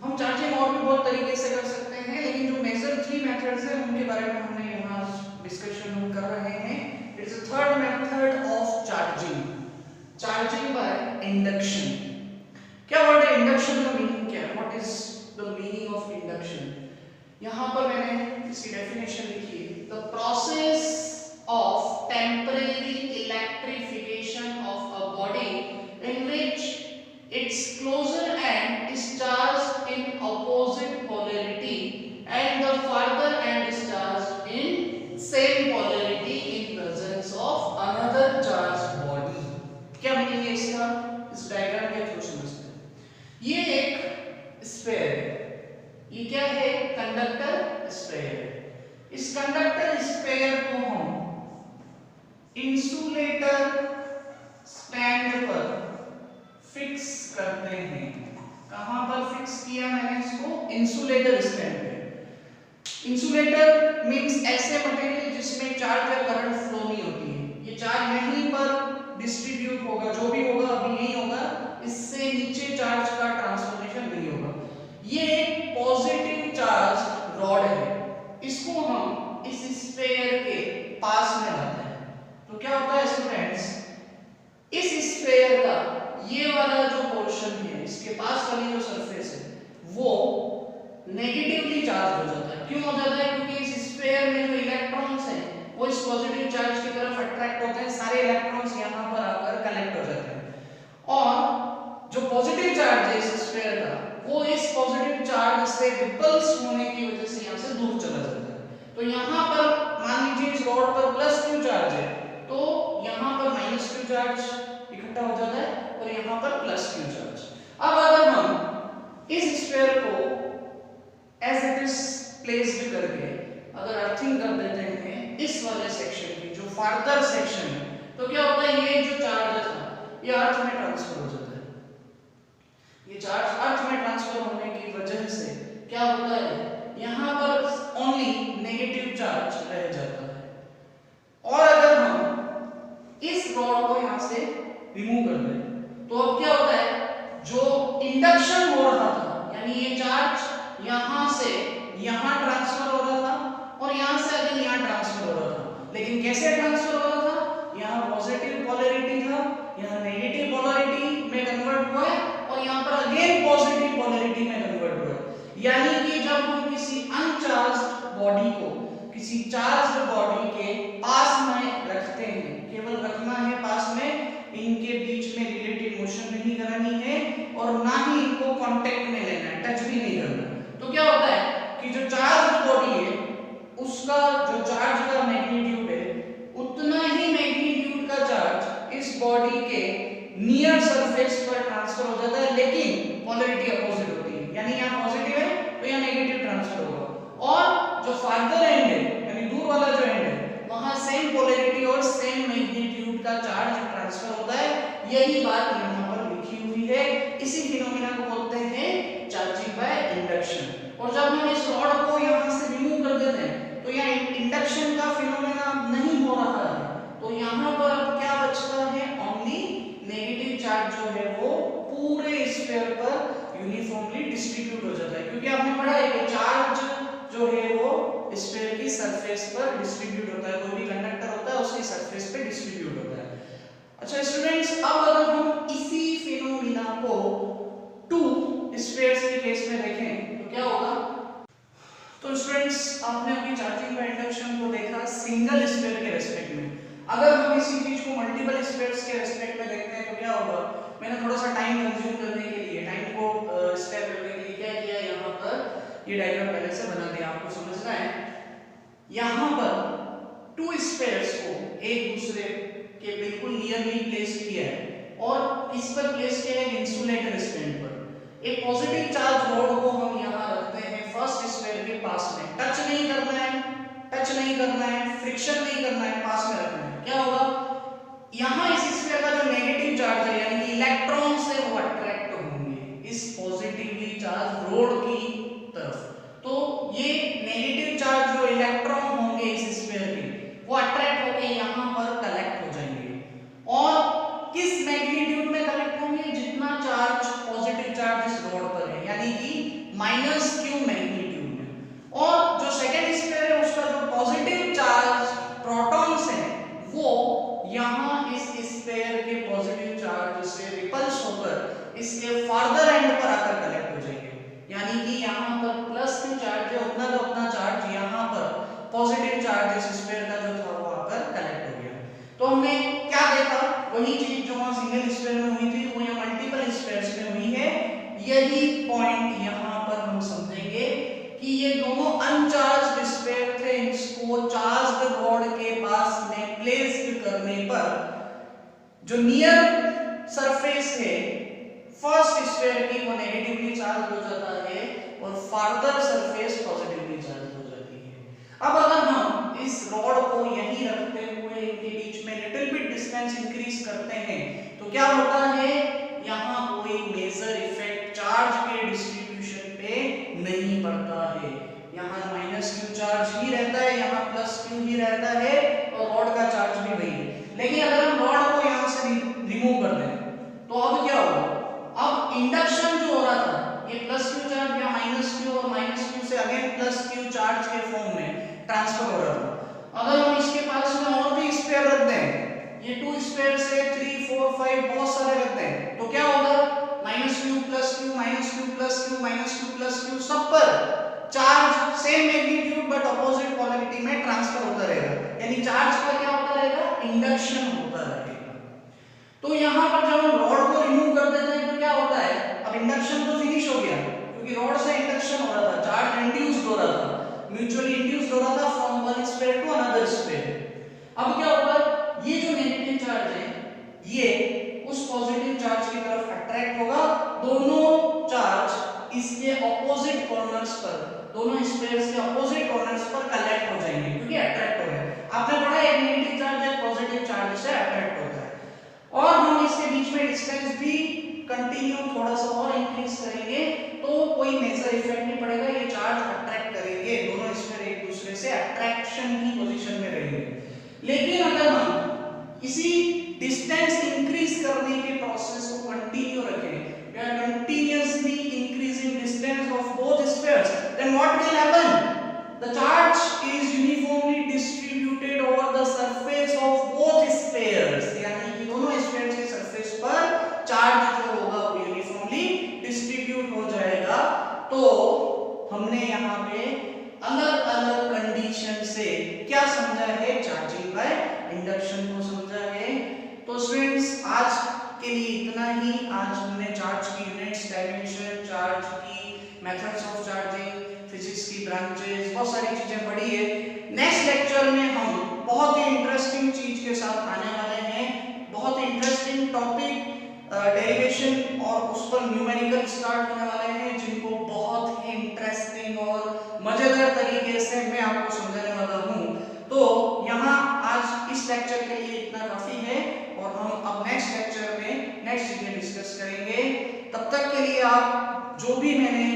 हम चार्जिंग और भी बहुत तरीके से कर सकते हैं, लेकिन जो मेजर 3 मेथड्स हैं उनके बारे में हमने यहाँ डिस्कशन कर रहे हैं। It is the third method of charging by induction. क्या वर्ड है इंडक्शन का मीनिंग क्या है, what is the meaning of induction. यहां पर मैंने इसकी डेफिनेशन लिखी है, the process of temporary electrification of a body in which its closer end is charged in opposite polarity and the farther end is charged in same polarity in presence of another charged body। क्या meaning है इसका, इस diagram के through समझते हैं। ये एक sphere है, ये क्या है, कंडक्टर स्फीयर है। इस कंडक्टर स्फीयर को हम इंसुलेटर स्टैंड पर फिक्स करते हैं। कहां पर फिक्स किया मैंने इसको, इंसुलेटर स्टैंड पे। इंसुलेटर मींस ऐसे मटेरियल जिसमें चार्ज या करंट फ्लो नहीं होती है, ये चार्ज यहीं पर डिस्ट्रीब्यूट होगा, जो भी होगा अभी यही होगा, इससे नीचे चार्ज का ट्रांसफॉर्मेशन नहीं होगा। ये एक पॉजिटिव चार्ज रॉड है, इसको हम इस स्फीयर के पास में लाते हैं। तो क्या होता है स्टूडेंट्स, इस स्फीयर का ये वाला जो पोर्शन है, इसके पास वाली जो सरफेस है वो नेगेटिवली चार्ज हो जाता है। क्यों हो जाता है, क्योंकि इस स्फीयर में जो इलेक्ट्रॉन्स हैं वो इस पॉजिटिव चार्ज की तरफ अट्रैक्ट होते हैं, सारे इलेक्ट्रॉन्स यहां पर आकर कलेक्ट हो जाते हैं, और जो पॉजिटिव चार्ज है इस स्फीयर का वो इस पॉजिटिव चार्ज से रिपल्स होने की वजह से यहां से दूर चला जाता है। तो यहां पर मान लीजिए इस रॉड पर +q चार्ज है, तो यहां पर -q चार्ज इकट्ठा हो जाता है और यहां पर +q चार्ज। अब अगर हम इस स्फीयर को as it is farther section में, तो क्या होता है, ये जो चार्ज था ये अर्थ में ट्रांसफर हो जाता है। ये चार्ज अर्थ में ट्रांसफर होने की वजह से क्या होता है, यहाँ पर ओनली नेगेटिव चार्ज रह जाता है। और अगर हम इस रॉड को यहाँ से रिमूव कर दें तो अब क्या होता है, जो इंडक्शन हो रहा था, यानी ये चार्ज यहाँ से यहाँ ट्रांसफर हो रहा था और यहाँ से अगेन यहाँ ट्रांसफर हो रहा था, लेकिन कैसे ट्रांसफर हो रहा था, यहाँ पॉजिटिव पोलैरिटी था, यहाँ नेगेटिव पोलैरिटी में कन्वर्ट हुआ है और यहाँ पर अगेन पॉजिटिव पोलैरिटी में कन्वर्ट हुआ है। यानी कि जब हम किसी अनचार्ज्ड बॉडी को किसी चार्ज्ड बॉडी के पास में रखते हैं, केवल रखना है पास में, इनके बीच में रिलेटिव मोशन नहीं करानी है और ना ही इनको कांटेक्ट में लेना है, टच भी नहीं करना, तो क्या होता है कि जो चार्ज्ड बॉडी है उसका जो चार्ज का मैग्नीट्यूड है उतना ही मैग्नीट्यूड का चार्ज इस बॉडी के नियर सरफेस पर ट्रांसफर हो जाता है, लेकिन पोलैरिटी अपोजिट होती है, यानी यहाँ पॉजिटिव है तो यहाँ नेगेटिव ट्रांसफर होगा, और जो फार्दर एंड है यानी दूर वाला जो एंड है वहां सेम पोलैरिटी और सेम मैग्नीट्यूड का चार्ज ट्रांसफर होता है। यही बात यहाँ पर लिखी हुई है, इसी फिनोमेना को बोलते हैं चार्जिंग बाय इंडक्शन। और जब हम इस रॉड को यहाँ से रिमूव कर देते हैं तो यहाँ इंडक्शन का फिनोमेना नहीं हो रहा है, तो यहाँ पर अब क्या बचता है, ओनली नेगेटिव चार्ज जो है वो पूरे स्फीयर पर यूनिफॉर्मली डिस्ट्रीब्यूट हो जाता है, क्योंकि आपने पढ़ा है कि चार्ज जो है वो स्फीयर की सरफेस पर डिस्ट्रीब्यूट होता है, कोई भी कंडक्टर होता है उसकी सरफेस पे डिस्ट्रीब्यूट होता है। अच्छा स्टूडेंट्स, अब अगर हम इसी फिनोमेना को टू स्फीयर्स के केस में देखें तो क्या होगा, तो स्टूडेंट्स आपने अभी चार्जिंग बाय इंडक्शन को देखा सिंगल स्फीयर के रेस्पेक्ट में, अगर हम इसी चीज को मल्टीपल स्फीयर्स के रेस्पेक्ट में देखते हैं तो क्या होगा, मैंने थोड़ा सा टाइम कंज्यूम करने के लिए, टाइम को स्पेयर करने के लिए क्या किया, यहाँ पर ये डायग्राम पहले से बना दिया, आपको समझना है। यहाँ पर टू स्फीयर्स को एक दूसरे के बिल्कुल नियरली प्लेस किया है और इस पर प्लेस किया है इंसुलेटर स्टैंड पर। एक पॉजिटिव चार्ज रॉड को हम यहाँ रखते हैं फर्स्ट स्फीयर के पास में, टच नहीं करना है, टच नहीं करना है, फ्रिक्शन नहीं करना है, पास में रखना है। क्या होगा, यहाँ इस स्फीयर का जो नेगेटिव चार्ज है यानी कि इलेक्ट्रॉन से वो अट्रैक्ट होंगे इस पॉजिटिवली चार्ज रॉड की तरफ, तो ये नेगेटिव चार्ज जो इलेक्ट्रॉन होंगे इस स्फीयर के वो अट्रैक्ट होके यहाँ पर कलेक्ट हो जाएंगे, और किस मैग्नीट्यूड में कलेक्ट होंगे, जितना चार्ज पॉजिटिव चार्ज इस रॉड पर है, यानी कि -q मैग्नीट्यूड में। और जो सेकंड स्फीयर है उसका जो पॉजिटिव चार्ज प्रोटॉन्स है वो यहाँ इस स्फीयर के पॉजिटिव चार्ज से रिपल्स होकर इसके फार्दर एंड पर आकर कलेक्ट हो जाएंगे, यानी कि यहाँ पर +q चार्ज है उतना का उतना चार्ज यहाँ पर पॉजिटिव चार्ज इस स्फीयर का जो था वो आकर कलेक्ट हो गया। तो हमने क्या देखा, वही चीज जो वहां सिंगल स्फीयर में हुई थी वो यहाँ मल्टीपल स्फीयर्स में हुई है। यही पॉइंट यहाँ पर हम समझेंगे कि ये दोनों अनचार्ज्ड स्फीयर थे, इसको चार्ज्ड रॉड के पास में प्लेस्ड करने पर जो नियर सरफेस है फर्स्ट स्फीयर की वो नेगेटिवली चार्ज हो जाता है और फार्दर सरफेस पॉजिटिवली चार्ज हो जाती है। अब अगर हम इस रॉड को यहीं रखते हुए इनके बीच में लिटिल बिट डिस्टेंस इंक्रीज करते हैं तो क्या होता है, यहाँ कोई मेजर इफेक्ट चार्ज के डिस्ट्रीब्यूशन पे नहीं पड़ता है, यहाँ -q चार्ज ही रहता है, यहाँ +q ही रहता है और रॉड का चार्ज भी वही है। लेकिन अगर हम रॉड को यहाँ से रिमूव कर दें तो अब क्या होगा, अब इंडक्शन जो हो रहा था ये +q चार्ज या -q और -q से अगेन +q चार्ज के फॉर्म में ट्रांसफर हो रहा था। अगर हम इसके पास में और भी स्फीयर रख दें, ये 2 स्फीयर से 3 4 5 बहुत सारे रख दें तो क्या होगा, -q +q -q +q सब पर charge same magnitude but opposite polarity में ट्रांसफर होता रहेगा, यानी चार्ज का क्या होता रहेगा, इंडक्शन होता रहेगा। तो यहाँ पर जब हम रॉड को रिमूव कर देते हैं तो क्या होता है, अब इंडक्शन तो फिनिश हो गया क्योंकि रॉड से इंडक्शन हो रहा था, चार्ज इंड्यूस्ड हो रहा था, म्यूचुअली इंड्यूस्ड हो रहा था from one sphere to another sphere. अब क्या होगा, ये जो नेगेटिव चार्ज है ये उस पॉजिटिव चार्ज की तरफ अट्रैक्ट होगा, दोनों चार्ज इसके ऑपोजिट कॉर्नर्स पर, दोनों स्फीयर्स के ऑपोजिट कॉर्नर्स पर कलेक्ट हो जाएंगे क्योंकि अट्रैक्ट हो रहे हैं। आपने पढ़ा है एक नेगेटिव चार्ज एक कंटिन्यू थोड़ा सा और इंक्रीज करेंगे तो कोई मेजर इफेक्ट नहीं पड़ेगा, ये चार्ज अट्रैक्ट करेंगे, दोनों स्फीयर एक दूसरे से अट्रैक्शन की पोजीशन में रहेंगे। लेकिन अगर हम इसी डिस्टेंस इंक्रीज करने के प्रोसेस को कंटिन्यू रखें, we are continuously increasing distance of both spheres, then what will happen? The charge is uniformly distributed over the surface of both spheres, यानी कि दोनों स्फीयर्स के सरफेस पर चार्ज जो होगा वो यूनिफॉर्मली डिस्ट्रीब्यूट हो जाएगा। तो हमने यहाँ पे अलग अलग कंडीशन से क्या समझा है, चार्जिंग बाय इंडक्शन को समझा है। तो स्टूडेंट्स आज के लिए इतना ही। आज हमने चार्ज की यूनिट्स, डायमेंशन, चार्ज की मेथड्स ऑफ चार्जिंग, फिजिक्स की ब्रांचेस, बहुत सारी चीजें पढ़ी है। नेक्स्ट लेक्चर में हम बहुत ही इंटरेस्टिंग चीज के साथ आने वाले हैं, बहुत ही इंटरेस्टिंग टॉपिक डेरिवेशन और उस पर न्यूमेरिकल स्टार्ट होने वाले हैं, जिनको बहुत ही इंटरेस्टिंग और मजेदार तरीके से मैं आपको समझाने वाला हूँ। तो यहाँ आज इस लेक्चर के लिए इतना काफी है और हम अब नेक्स्ट लेक्चर में नेक्स्ट चीजें डिस्कस करेंगे। तब तक के लिए आप जो भी मैंने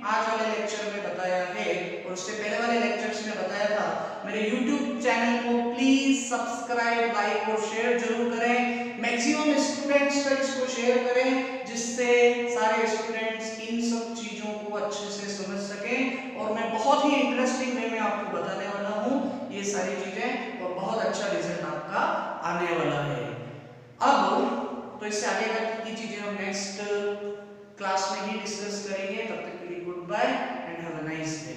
आज वाले लेक्चर में बताया है और उससे पहले वाले लेक्चर्स में बताया था, मेरे YouTube चैनल को प्लीज सब्सक्राइब, लाइक और शेयर जरूर करें। मैक्सिमम स्टूडेंट्स तक इसको शेयर करें, जिससे सारे स्टूडेंट्स इन सब चीजों को अच्छे से समझ सकें और मैं बहुत ही इंटरेस्टिंग वे में आपको बताने वाला हूँ ये सारी चीजें और बहुत अच्छा रिजल्ट आपका आने वाला है। अब तो इससे आगे तक की चीजें हम नेक्स्ट क्लास में ही डिस्कस करेंगे। तब तक के लिए good bye and have a nice day.